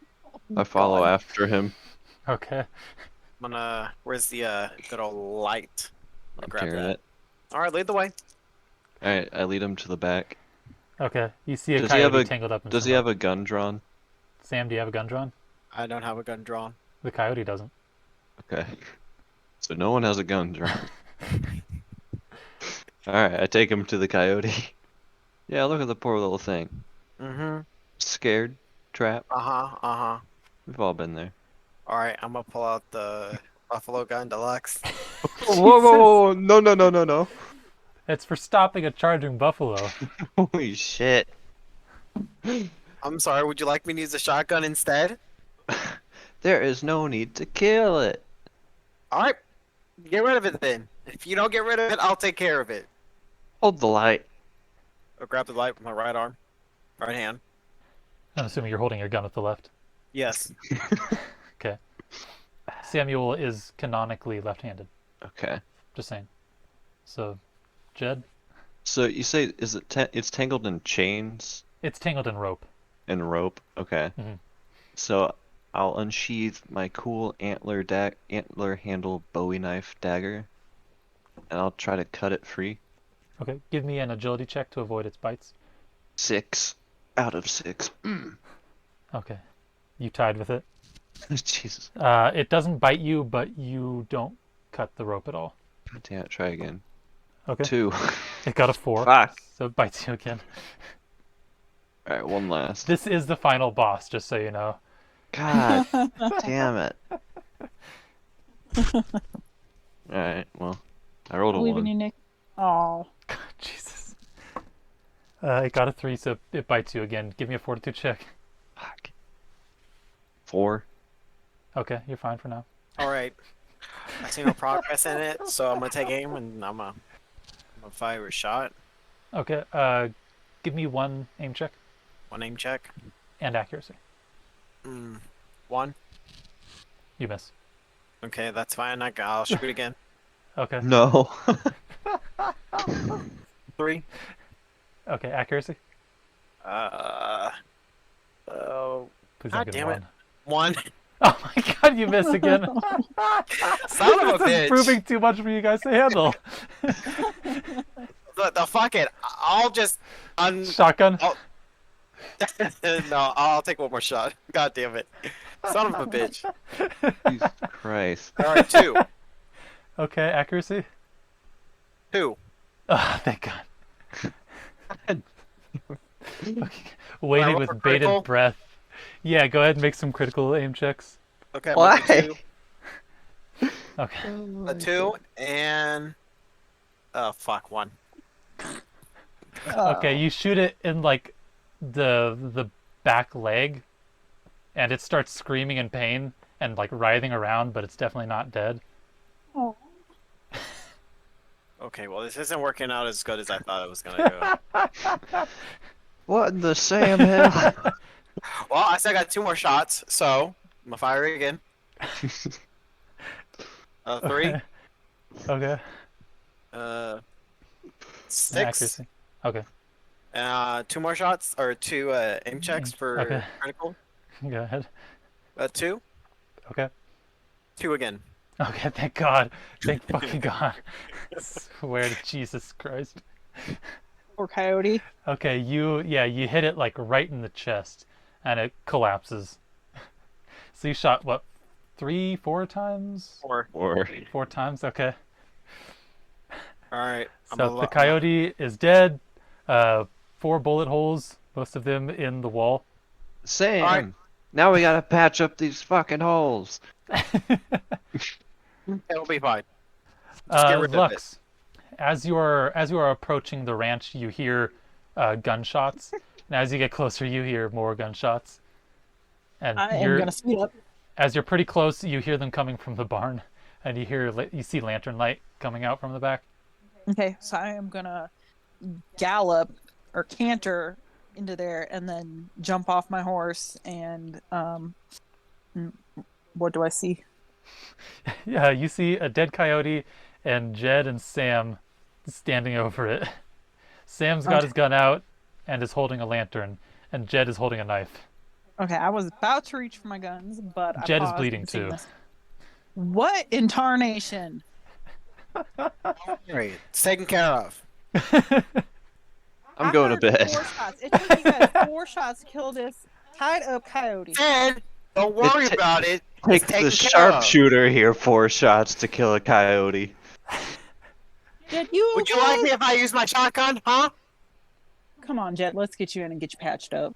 E: I follow
D: God.
E: after him.
B: Okay.
D: Where's the good old light?
E: I'm
D: Grab
E: carrying
D: that.
E: it.
D: All right, lead the way.
E: Alright, I lead him to the back.
B: Okay. You see a
E: Does he have
B: coyote
E: a-
B: tangled up in
E: Does
B: some
E: he have
B: rope.
E: a gun drawn?
B: Sam, do you have a gun drawn?
D: I don't have a gun drawn.
B: The coyote doesn't.
E: Okay. So no one has a gun drawn. Alright, I take him to the coyote. Yeah, look at the poor little thing.
D: Mm-hmm.
E: Scared, trapped.
D: Uh-huh.
E: We've all been there.
D: All right, I'm gonna pull out the Buffalo Gun Deluxe.
E: Whoa, no.
B: It's for stopping a charging buffalo.
E: Holy shit.
D: I'm sorry, would you like me to use a shotgun instead?
E: There is no need to kill it.
D: All right, get rid of it then. If you don't get rid of it, I'll take care of it.
E: Hold the light.
D: I'll grab the light with my right arm, right hand.
B: I'm assuming you're holding your gun with the left.
D: Yes.
B: Okay. Samuel is canonically left-handed.
E: Okay.
B: Just saying. So, Jed,
E: So you say it's tangled in chains
B: it's tangled in rope.
E: and rope? Okay.
B: Mhm.
E: So I'll unsheath my cool antler handle Bowie knife dagger, and I'll try to cut it free.
B: Okay. Give me an agility check to avoid its bites.
E: 6 out of 6.
B: Okay. You tied with it.
E: Jesus.
B: It doesn't bite you, but you don't cut the rope at all.
E: God damn it, try again.
B: Okay.
E: 2.
B: It got a 4.
E: Fuck.
B: So it bites you again.
E: Alright, one last.
B: This is the final boss, just so you know.
E: God damn it. Alright, well, I rolled a
C: Leaving
E: 1.
C: you, Nick. Oh,
B: God, Jesus. It got a 3, so it bites you again. Give me a fortitude check.
E: Fuck. 4.
B: Okay, you're fine for now.
D: All right. I see no progress in it, so I'm gonna take aim and I'm gonna fire a shot.
B: Okay, give me 1 aim check
D: One aim check.
B: and accuracy.
D: 1.
B: You miss.
D: Okay, that's fine. I'll shoot again.
B: Okay.
E: No.
D: 3.
B: Okay, accuracy.
D: Oh,
B: Please
D: God
B: don't get
D: damn it.
B: 1.
D: 1.
B: Oh my god, you miss again.
D: Son of a
B: This is
D: bitch.
B: proving too much for you guys to handle.
D: The fuck it. I'll just
B: Shotgun.
D: No, I'll take one more shot. God damn it. Son of a bitch.
E: Jesus Christ.
D: All right, 2.
B: Okay, accuracy.
D: 2.
B: Oh, thank God. Waiting
D: roll
B: with
D: for
B: bated
D: critical?
B: breath. Yeah, go ahead and make some critical aim checks.
D: Okay, I'm
E: Why?
D: gonna do
B: Okay.
D: 2. A 2 and fuck 1.
B: Okay, you shoot it in like the back leg, and it starts screaming in pain and like writhing around, but it's definitely not dead.
C: Oh.
D: Okay, well this isn't working out as good as I thought it was gonna go.
E: What in the Sam hell?
D: Well, I still got 2 more shots, so I'm gonna fire again. 3.
B: Okay.
D: 6.
B: Accuracy. Okay.
D: 2 more shots or 2 aim checks for
B: Okay.
D: critical.
B: Go ahead.
D: 2.
B: Okay.
D: 2 again.
B: Okay, thank God. Thank fucking God. Swear to Jesus Christ.
C: Or coyote.
B: Okay, you hit it like right in the chest, and it collapses. So you shot what, 3, 4 times?
D: 4.
E: Or
B: 4 times. Okay.
D: All right.
B: So the coyote is dead. 4 bullet holes, most of them in the wall.
E: Sam.
D: Alright.
E: Now we gotta patch up these fucking holes.
D: It'll be fine. Just get rid of it.
B: Lux, as you are approaching the ranch, you hear gunshots, and as you get closer, you hear more gunshots. And
C: I am gonna speed up.
B: as you're pretty close, you hear them coming from the barn, and you see lantern light coming out from the back.
C: Okay, so I am gonna gallop or canter into there and then jump off my horse and what do I see?
B: Yeah, you see a dead coyote and Jed and Sam standing over it. Sam's got his gun out and is holding a lantern, and Jed is holding a knife.
C: Okay, I was about to reach for my guns, but I
B: Jed is
C: paused
B: bleeding
C: and seen
B: too.
C: this. What in tarnation?
D: Great. It's taken care of.
E: I'm going to
C: heard
E: bed.
C: 4 shots. It took you guys 4 shots to kill this tied up coyote.
D: Ted, don't worry
E: It ta-
D: about it.
E: Take
D: It's taken
E: the
D: care of.
E: sharpshooter here 4 shots to kill a coyote.
C: Jed, you
D: Would you
C: okay?
D: like me if I use my shotgun, huh?
C: Come on, Jed. Let's get you in and get you patched up.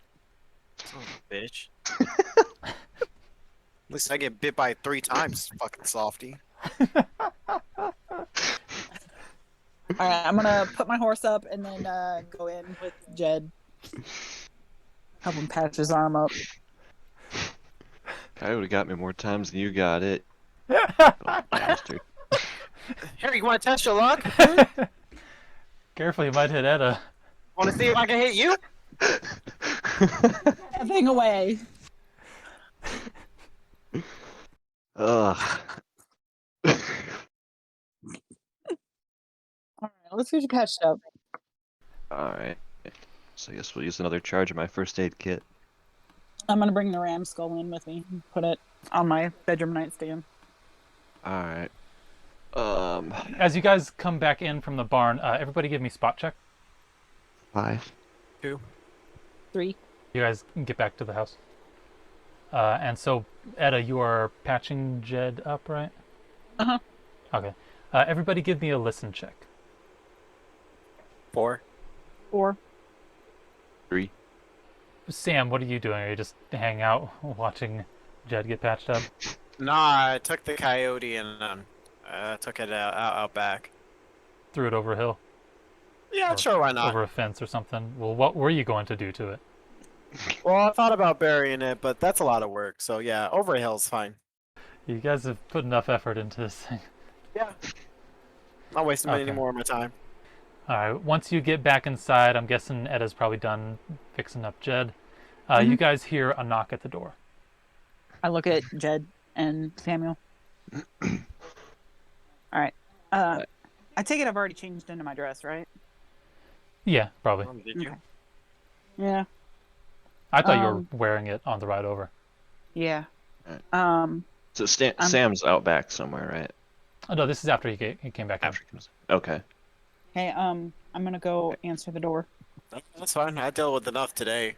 D: Son of a bitch. At least I get bit by 3 times, fucking softy.
C: All right, I'm gonna put my horse up and then go in with Jed. Help him patch his arm up.
E: Coyote got me more times than you got it. Oh, bastard.
D: Here, you want to test your luck?
B: Careful, you might hit Etta.
D: Want to see if I can hit you?
C: That thing away.
E: Ugh.
C: All right, let's get you patched up.
E: Alright. So I guess we'll use another charge of my first aid kit.
C: I'm gonna bring the ram skull in with me. Put it on my bedroom nightstand.
E: Alright.
B: As you guys come back in from the barn, everybody give me spot check.
E: 5.
D: 2.
C: 3.
B: You guys can get back to the house. And so, Etta, you are patching Jed up, right?
C: Uh-huh.
B: Okay. Everybody give me a listen check.
D: 4.
C: 4.
E: 3.
B: Sam, what are you doing? Are you just hanging out watching Jed get patched up?
D: Nah, I took the coyote and took it out back.
B: Threw it over a hill.
D: Yeah,
B: Or
D: sure, why not?
B: over a fence or something. Well, what were you going to do to it?
D: Well, I thought about burying it, but that's a lot of work. So yeah, over a hill's fine.
B: You guys have put enough effort into this thing.
D: Yeah. Not wasting any
B: Okay.
D: more of my time.
B: All right. Once you get back inside, I'm guessing Etta's probably done fixing up Jed.
C: Mm-hmm.
B: You guys hear a knock at the door.
C: I look at Jed and Samuel. All right. I take it I've already changed into my dress, right?
B: Yeah, probably.
D: Did you?
C: Okay. Yeah.
B: I thought you were wearing it on the ride over.
C: Yeah.
E: So Sam's out back somewhere, right?
B: Oh no, this is after he came back in.
E: After he comes. Okay.
C: Hey, I'm gonna go answer the door.
D: That's fine. I dealt with enough today.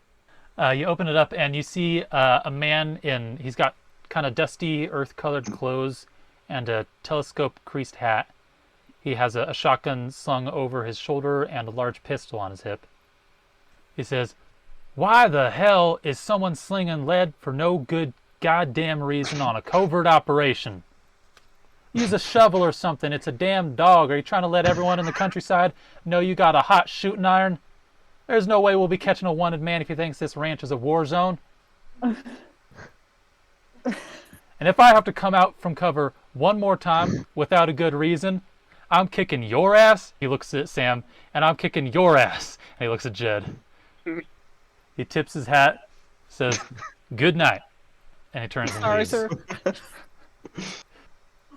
B: You open it up and you see a man he's got kind of dusty earth-colored clothes and a telescope creased hat. He has a shotgun slung over his shoulder and a large pistol on his hip. He says, "Why the hell is someone slinging lead for no good goddamn reason on a covert operation? Use a shovel or something. It's a damn dog. Are you trying to let everyone in the countryside know you got a hot shooting iron? There's no way we'll be catching a wanted man if he thinks this ranch is a war zone. And if I have to come out from cover one more time without a good reason, I'm kicking your ass." He looks at Sam, "and I'm kicking your ass." And he looks at Jed. He tips his hat, says, "Good night," and he turns and
C: Sorry,
B: leaves.
C: sir.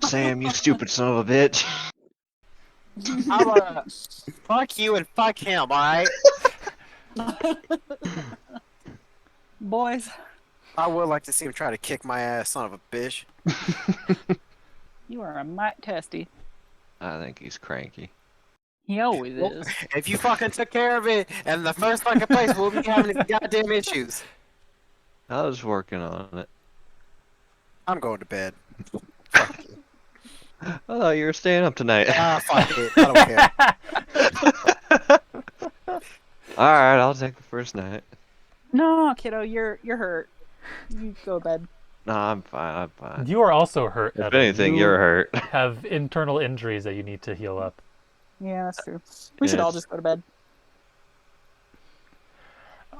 E: Sam, you stupid son of a bitch.
D: I'm fuck you and fuck him, alright?
C: Boys,
D: I would like to see him try to kick my ass, son of a bitch.
C: you are a mite testy.
E: I think he's cranky.
C: He always is.
D: If you fucking took care of it in the first fucking place, we'll be having these goddamn issues.
E: I was working on it.
D: I'm going to bed.
E: I thought you were staying up tonight.
D: Ah, fuck it. I don't care.
E: Alright, I'll take the first night.
C: No, kiddo, you're hurt. You go to bed.
E: No, I'm fine.
B: You are also hurt.
E: If
B: Etta.
E: anything,
B: You
E: you're hurt.
B: have internal injuries that you need to heal up.
C: Yeah, that's true. We should all just go to bed.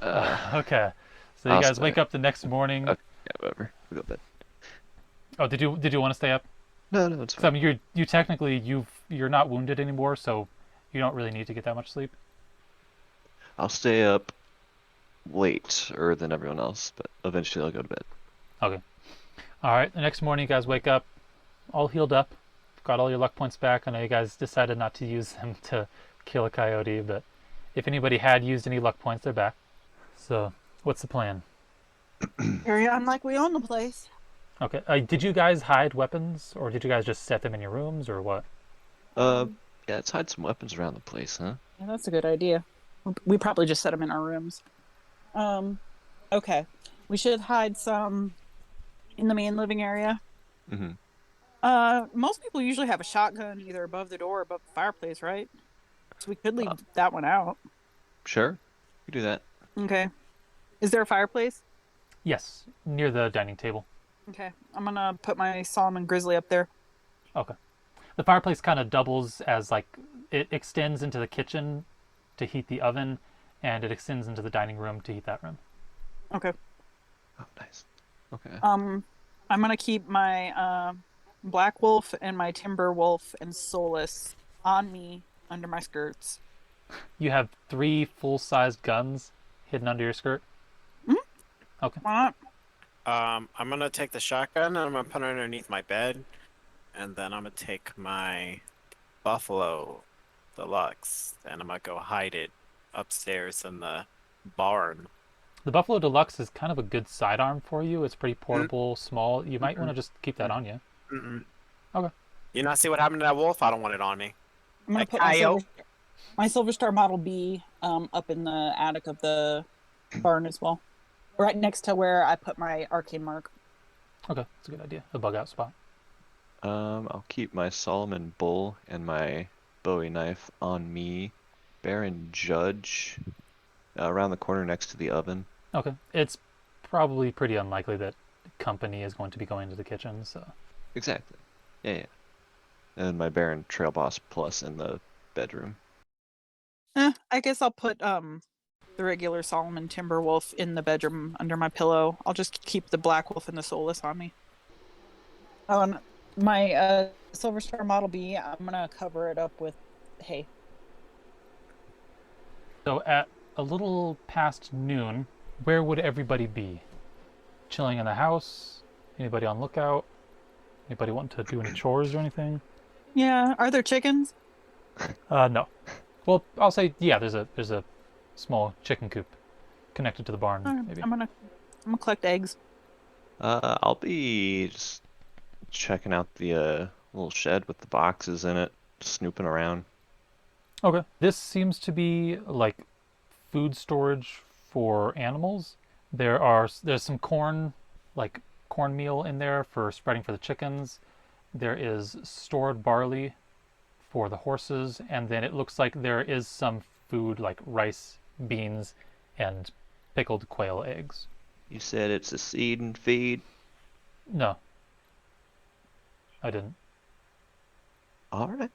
B: Okay. So you
E: I'll
B: guys
E: stay.
B: wake up the next morning.
E: Okay, yeah, whatever. We go to bed.
B: Oh, did you want to stay up?
E: No, it's
B: 'Cause,
E: fine.
B: I mean, you technically you're not wounded anymore, so you don't really need to get that much sleep.
E: I'll stay up later than everyone else, but eventually I'll go to bed.
B: Okay. All right. The next morning, you guys wake up, all healed up, got all your luck points back. I know you guys decided not to use them to kill a coyote, but if anybody had used any luck points, they're back. So, what's the plan?
C: Carry on like we own the place.
B: Okay. Did you guys hide weapons, or did you guys just set them in your rooms, or what?
E: Yeah, let's hide some weapons around the place, huh?
C: Yeah, that's a good idea. We probably just set them in our rooms. Okay. We should hide some in the main living area.
E: Mm-hmm.
C: Most people usually have a shotgun either above the door or above the fireplace, right? So we could leave that one out.
E: Sure. We do that.
C: Okay. Is there a fireplace?
B: Yes, near the dining table.
C: Okay. I'm gonna put my Solomon Grizzly up there.
B: Okay. The fireplace kind of doubles as like it extends into the kitchen to heat the oven, and it extends into the dining room to heat that room.
C: Okay.
E: Oh, nice. Okay.
C: I'm gonna keep my Black Wolf and my Timber Wolf and Solus on me under my skirts.
B: You have 3 full-sized guns hidden under your skirt?
C: Mm-hmm.
B: Okay.
C: Why not?
D: I'm gonna take the shotgun and I'm gonna put it underneath my bed, and then I'm gonna take my Buffalo Deluxe and I'm gonna go hide it upstairs in the barn.
B: The Buffalo Deluxe is kind of a good sidearm for you. It's pretty portable, small. You might want to just keep that on you.
D: Mm-mm.
B: Okay.
D: You not see what happened to that wolf? I don't want it on me.
C: I'm gonna
D: Like
C: put my Silver Star Model B up in the attic of the barn as well, right next to where I put my arcane mark.
B: Okay, that's a good idea. A bug out spot.
E: I'll keep my Solomon Bull and my Bowie knife on me. Baron Judge around the corner next to the oven.
B: Okay. It's probably pretty unlikely that company is going to be going to the kitchen, so...
E: Exactly. Yeah. And my Baron Trail Boss Plus in the bedroom.
C: I guess I'll put the regular Solomon Timberwolf in the bedroom under my pillow. I'll just keep the Black Wolf and the Soulless on me. Oh, and my Silver Star Model B, I'm gonna cover it up with hay.
B: So at a little past noon, where would everybody be? Chilling in the house? Anybody on lookout? Anybody want to do any chores or anything?
C: Yeah, are there chickens?
B: No. Well, I'll say yeah. There's a small chicken coop connected to the barn. Maybe.
C: I'm gonna collect eggs.
E: I'll be just checking out the little shed with the boxes in it, snooping around.
B: Okay. This seems to be like food storage for animals. There's some corn, like cornmeal in there for spreading for the chickens. There is stored barley for the horses, and then it looks like there is some food like rice, beans, and pickled quail eggs.
E: You said it's a seed and feed?
B: No. I didn't.
E: Alright.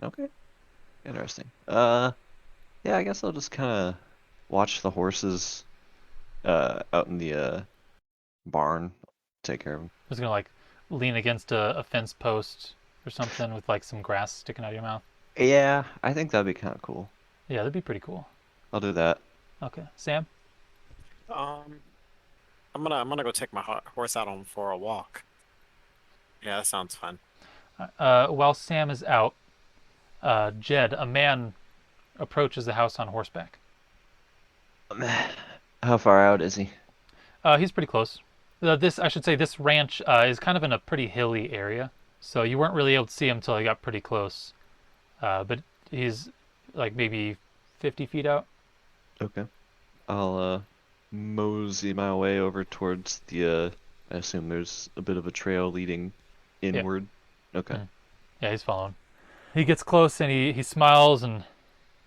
E: Okay. Interesting. Yeah, I guess I'll just kind of watch the horses out in the barn, take care of them.
B: Just gonna like lean against a fence post or something with like some grass sticking out of your mouth.
E: Yeah, I think that'd be kind of cool.
B: Yeah, that'd be pretty cool.
E: I'll do that.
B: Okay, Sam.
D: I'm gonna go take my horse out on for a walk. Yeah, that sounds fun.
B: While Sam is out, Jed, a man, approaches the house on horseback.
E: How far out is he?
B: He's pretty close. I should say, this ranch is kind of in a pretty hilly area, so you weren't really able to see him until he got pretty close. But he's like maybe 50 feet out.
E: Okay. I'll mosey my way over towards the I assume there's a bit of a trail leading inward. Yeah. Okay.
B: Yeah, he's following. He gets close and he smiles and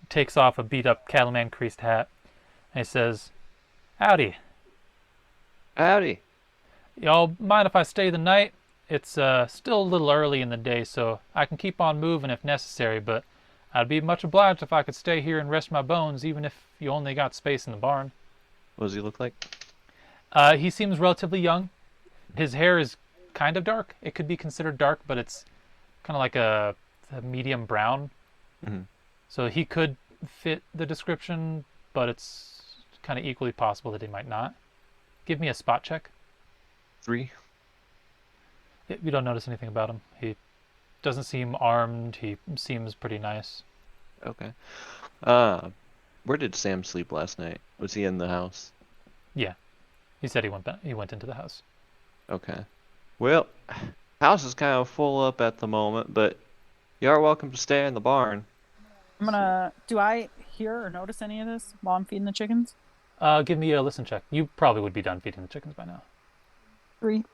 B: takes off a beat up cattleman creased hat. And he says, "Howdy.
E: Howdy.
B: Y'all mind if I stay the night? It's still a little early in the day, so I can keep on moving if necessary, but I'd be much obliged if I could stay here and rest my bones, even if you only got space in the barn."
E: What does he look like?
B: He seems relatively young. His hair is kind of dark. It could be considered dark, but it's kind of like a medium brown.
E: Mm-hmm.
B: So he could fit the description, but it's kind of equally possible that he might not. Give me a spot check.
E: 3.
B: You don't notice anything about him. He doesn't seem armed. He seems pretty nice.
E: Okay. Where did Sam sleep last night? Was he in the house?
B: Yeah. He said he went into the house.
E: Okay. Well, house is kind of full up at the moment, but you are welcome to stay in the barn.
C: Do I hear or notice any of this while I'm feeding the chickens?
B: Give me a listen check. You probably would be done feeding the chickens by now.
C: 3.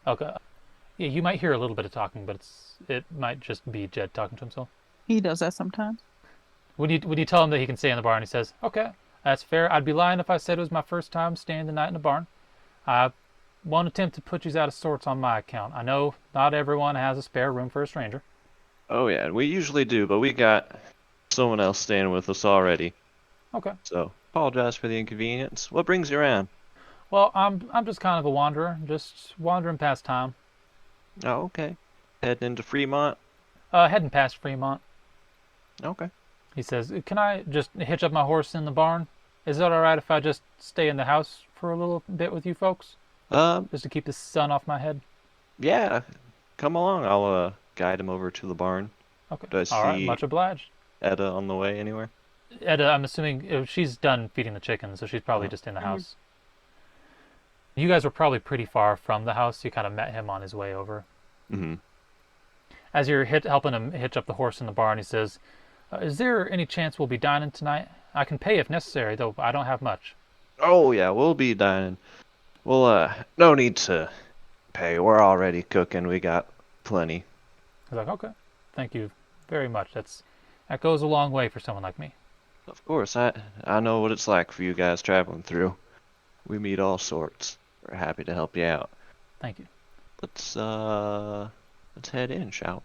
B: Okay. Yeah, you might hear a little bit of talking, but it might just be Jed talking to himself.
C: He does that sometimes.
B: When you tell him that he can stay in the barn, he says, "Okay, that's fair. I'd be lying if I said it was my first time staying the night in the barn. I won't attempt to put you out of sorts on my account. I know not everyone has a spare room for a stranger."
E: Oh yeah, we usually do, but we got someone else staying with us already.
B: Okay.
E: So, apologize for the inconvenience. What brings you around?
B: Well, I'm just kind of a wanderer, just wandering past town.
E: Oh, okay. Heading into Fremont?
B: Heading past Fremont.
E: Okay.
B: He says, "Can I just hitch up my horse in the barn? Is that all right if I just stay in the house for a little bit with you folks? Just to keep the sun off my head?"
E: Yeah. Come along. I'll guide him over to the barn.
B: Okay.
E: Do I see
B: All right, much obliged.
E: Etta on the way anywhere?
B: Etta, I'm assuming she's done feeding the chickens, so she's probably just in the house. You guys were probably pretty far from the house. You kind of met him on his way over.
E: Mm-hmm.
B: As you're helping him hitch up the horse in the barn, he says, "Is there any chance we'll be dining tonight? I can pay if necessary, though I don't have much."
E: Oh yeah, we'll be dining. Well, no need to pay. We're already cooking. We got plenty.
B: He's like, "Okay, thank you very much. That goes a long way for someone like me."
E: Of course, I know what it's like for you guys traveling through. We meet all sorts. We're happy to help you out.
B: Thank you.
E: Let's head in, shall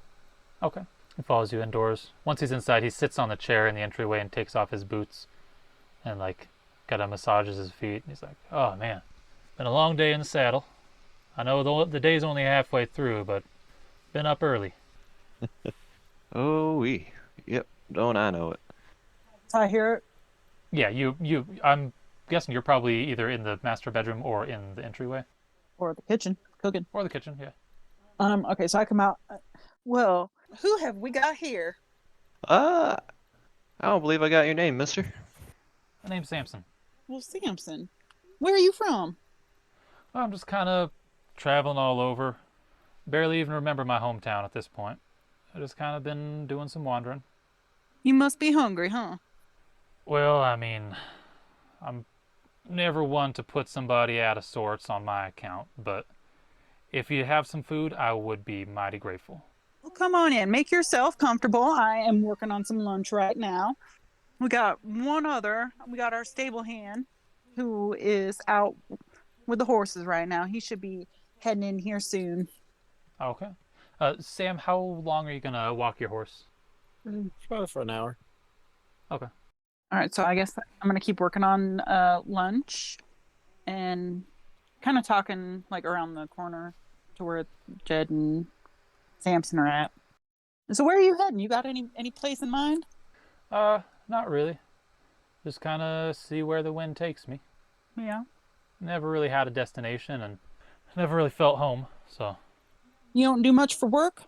E: we?
B: Okay. He follows you indoors. Once he's inside, he sits on the chair in the entryway and takes off his boots and like kind of massages his feet. And he's like, "Oh man, been a long day in the saddle. I know the day's only halfway through, but been up early."
E: Oh, we. Yep, don't I know it.
C: I hear it.
B: Yeah, I'm guessing you're probably either in the master bedroom or in the entryway.
C: Or the kitchen, cooking.
B: Or the kitchen, yeah.
C: Okay, so I come out. Well, who have we got here?
E: I don't believe I got your name, mister.
B: My name's Samson.
C: Well, Samson. Where are you from?
B: I'm just kind of traveling all over. Barely even remember my hometown at this point. I just kind of been doing some wandering.
C: You must be hungry, huh?
B: Well, I mean, I'm never one to put somebody out of sorts on my account, but if you have some food, I would be mighty grateful.
C: Well, come on in. Make yourself comfortable. I am working on some lunch right now. We got our stable hand who is out with the horses right now. He should be heading in here soon.
B: Okay. Sam, how long are you going to walk your horse?
D: Probably for an hour.
B: Okay.
C: All right, so I guess I'm going to keep working on lunch and kind of talking like around the corner to where Jed and Samson are at. So where are you heading? You got any place in mind?
B: Not really. Just kind of see where the wind takes me.
C: Yeah.
B: Never really had a destination and never really felt home, so.
C: You don't do much for work?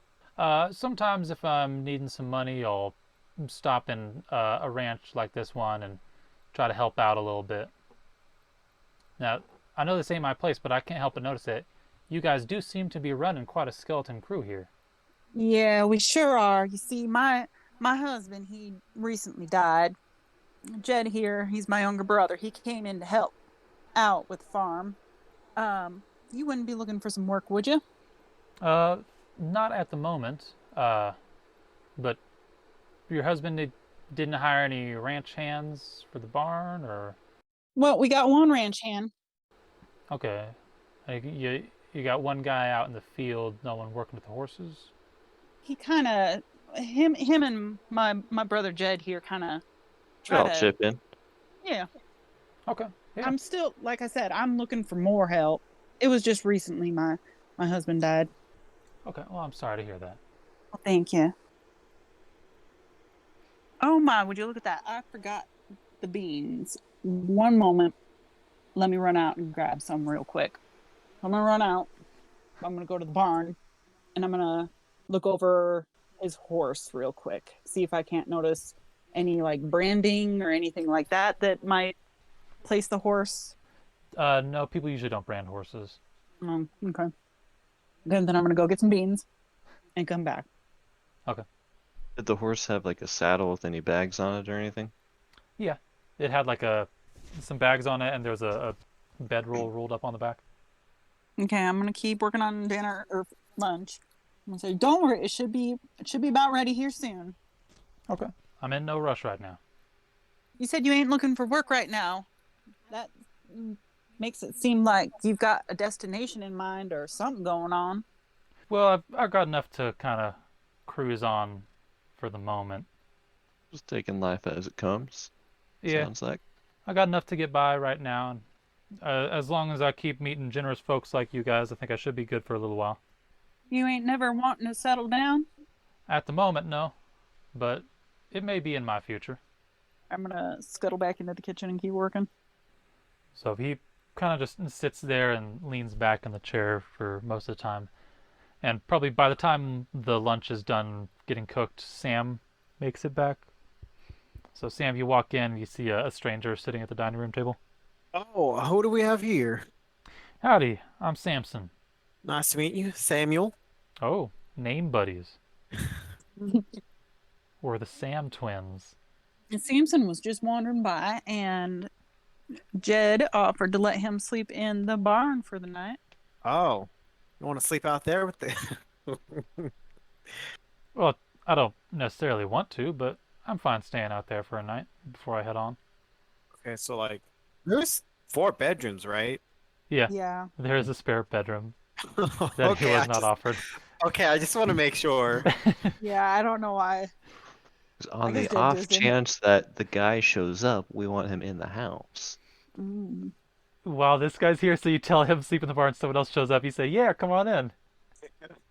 B: Sometimes if I'm needing some money, I'll stop in a ranch like this one and try to help out a little bit. Now, I know this ain't my place, but I can't help but notice that you guys do seem to be running quite a skeleton crew here.
C: Yeah, we sure are. You see, my husband, he recently died. Jed here, he's my younger brother. He came in to help out with the farm. You wouldn't be looking for some work, would you?
B: Not at the moment. But your husband didn't hire any ranch hands for the barn, or?
C: Well, we got one ranch hand.
B: Okay. You got one guy out in the field, no one working with the horses?
C: He kind of, him and my brother Jed here kind of try
E: I'll
C: to
E: chip in.
C: Yeah.
B: Okay. Yeah.
C: I'm still, like I said, I'm looking for more help. It was just recently my husband died.
B: Okay. Well, I'm sorry to hear that.
C: Well, thank you. Oh my, would you look at that? I forgot the beans. One moment. Let me run out and grab some real quick. I'm going to run out. I'm going to go to the barn and I'm going to look over his horse real quick. See if I can't notice any like branding or anything like that might place the horse.
B: No, people usually don't brand horses.
C: Oh, okay. Then I'm going to go get some beans and come back.
B: Okay.
E: Did the horse have like a saddle with any bags on it or anything?
B: Yeah. It had like some bags on it and there was a bedroll rolled up on the back.
C: Okay, I'm going to keep working on dinner or lunch. I'm going to say, don't worry, it should be about ready here soon.
B: Okay. I'm in no rush right now.
C: You said you ain't looking for work right now. That makes it seem like you've got a destination in mind or something going on.
B: Well, I've got enough to kind of cruise on for the moment.
E: Just taking life as it comes.
B: Yeah.
E: Sounds like.
B: I got enough to get by right now. And as long as I keep meeting generous folks like you guys, I think I should be good for a little while.
C: You ain't never wanting to settle down?
B: At the moment, no. But it may be in my future.
C: I'm going to scuttle back into the kitchen and keep working.
B: So he kind of just sits there and leans back in the chair for most of the time. And probably by the time the lunch is done getting cooked, Sam makes it back. So Sam, you walk in, you see a stranger sitting at the dining room table.
D: Oh, who do we have here?
B: Howdy, I'm Samson.
D: Nice to meet you, Samuel.
B: Oh, name buddies. We're the Sam twins.
C: Samson was just wandering by, and Jed offered to let him sleep in the barn for the night.
D: Oh, you want to sleep out there with the...
B: Well, I don't necessarily want to, but I'm fine staying out there for a night before I head on.
D: Okay, so like, there's 4 bedrooms, right?
B: Yeah,
C: Yeah.
B: there's a spare bedroom that he
D: Okay,
B: was not offered.
D: Okay, I just want to make sure.
C: Yeah, I don't know why.
E: 'Cause on
C: guess
E: the
C: Jed
E: off
C: just didn't.
E: chance that the guy shows up, we want him in the house.
C: Mm.
B: While this guy's here, so you tell him sleep in the barn, someone else shows up, you say, yeah, come on in.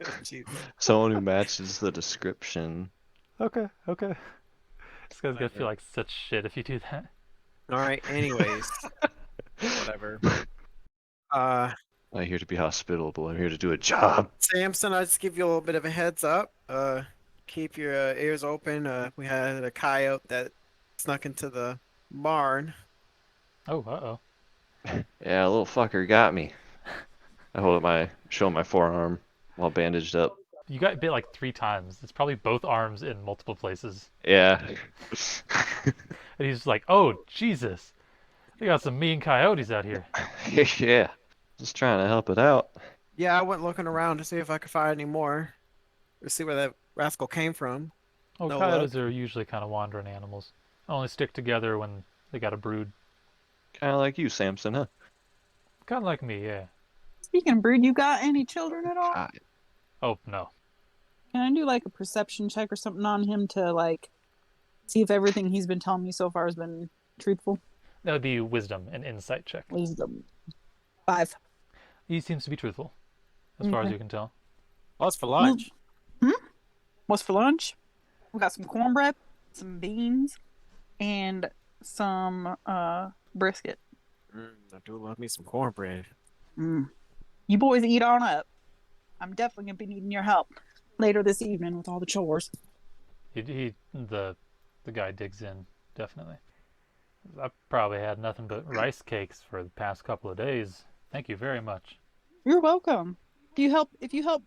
D: Jeez.
E: Someone who matches the description.
B: Okay. This guy's gonna feel like such shit if you do that.
D: All right. Anyways, whatever.
E: I'm not here to be hospitable. I'm here to do a job.
D: Samson, I'll just give you a little bit of a heads up. Keep your ears open. We had a coyote that snuck into the barn.
B: Oh, uh-oh.
E: Yeah, a little fucker got me. I show my forearm while bandaged up.
B: You got bit like 3 times. It's probably both arms in multiple places.
E: Yeah.
B: And he's like, oh, Jesus. We got some mean coyotes out here.
E: Yeah. Just trying to help it out.
D: Yeah, I went looking around to see if I could find any more. To see where that rascal came from.
B: Oh,
D: No
B: coyotes
D: luck.
B: are usually kind of wandering animals. Only stick together when they got a brood.
E: Kind of like you, Samson, huh?
B: Kind of like me, yeah.
C: Speaking of brood, you got any children at all?
B: Oh, no.
C: Can I do like a perception check or something on him to like see if everything he's been telling me so far has been truthful?
B: That would be wisdom and insight check.
C: Wisdom. 5.
B: He seems to be truthful, as far as
C: Okay.
B: you can tell.
D: What's for lunch?
C: What's for lunch? We got some cornbread, some beans, and some brisket.
D: I do love me some cornbread.
C: You boys eat on up. I'm definitely gonna be needing your help later this evening with all the chores.
B: The guy digs in, definitely. I probably had nothing but rice cakes for the past couple of days. Thank you very much.
C: You're welcome. If you help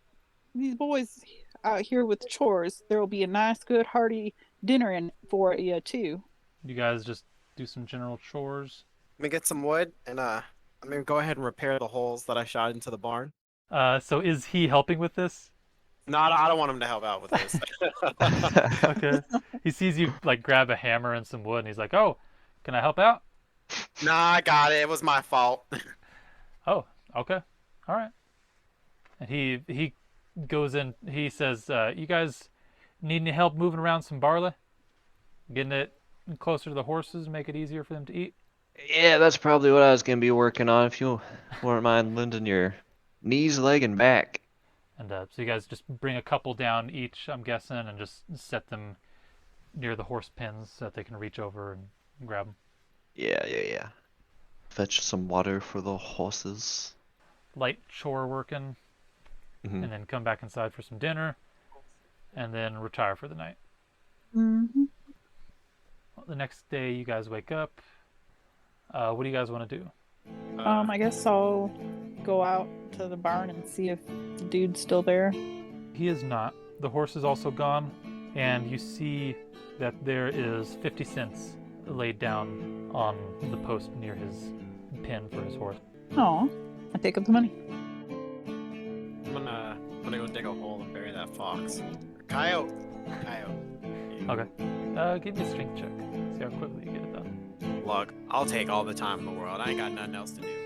C: these boys out here with chores, there will be a nice, good, hearty dinner in for you too.
B: You guys just do some general chores.
D: Let me get some wood and I'm gonna go ahead and repair the holes that I shot into the barn.
B: So is he helping with this?
D: No, I don't want him to help out with this.
B: Okay. He sees you like grab a hammer and some wood, and he's like, "Oh, can I help out?"
D: Nah, I got it. It was my fault.
B: Oh, okay, all right. And he goes in. He says, "You guys need any help moving around some barley, getting it closer to the horses, make it easier for them to eat?"
E: Yeah, that's probably what I was going to be working on if you wouldn't mind lending your knees, leg, and back.
B: And so you guys just bring a couple down each, I'm guessing, and just set them near the horse pens so that they can reach over and grab them.
E: Yeah. Fetch some water for the horses.
B: Light chore working, and then come back inside for some dinner, and then retire for the night.
C: Mm-hmm.
B: Well, the next day, you guys wake up. What do you guys want to do?
C: I guess I'll go out to the barn and see if the dude's still there.
B: He is not. The horse is also gone, and you see that there is 50 cents laid down on the post near his pen for his horse.
C: Oh, I take up the money.
D: I'm gonna go dig a hole and bury that fox. Coyote.
B: Okay. Give me a strength check. See how quickly you get it done.
D: Look, I'll take all the time in the world. I ain't got nothing else to do.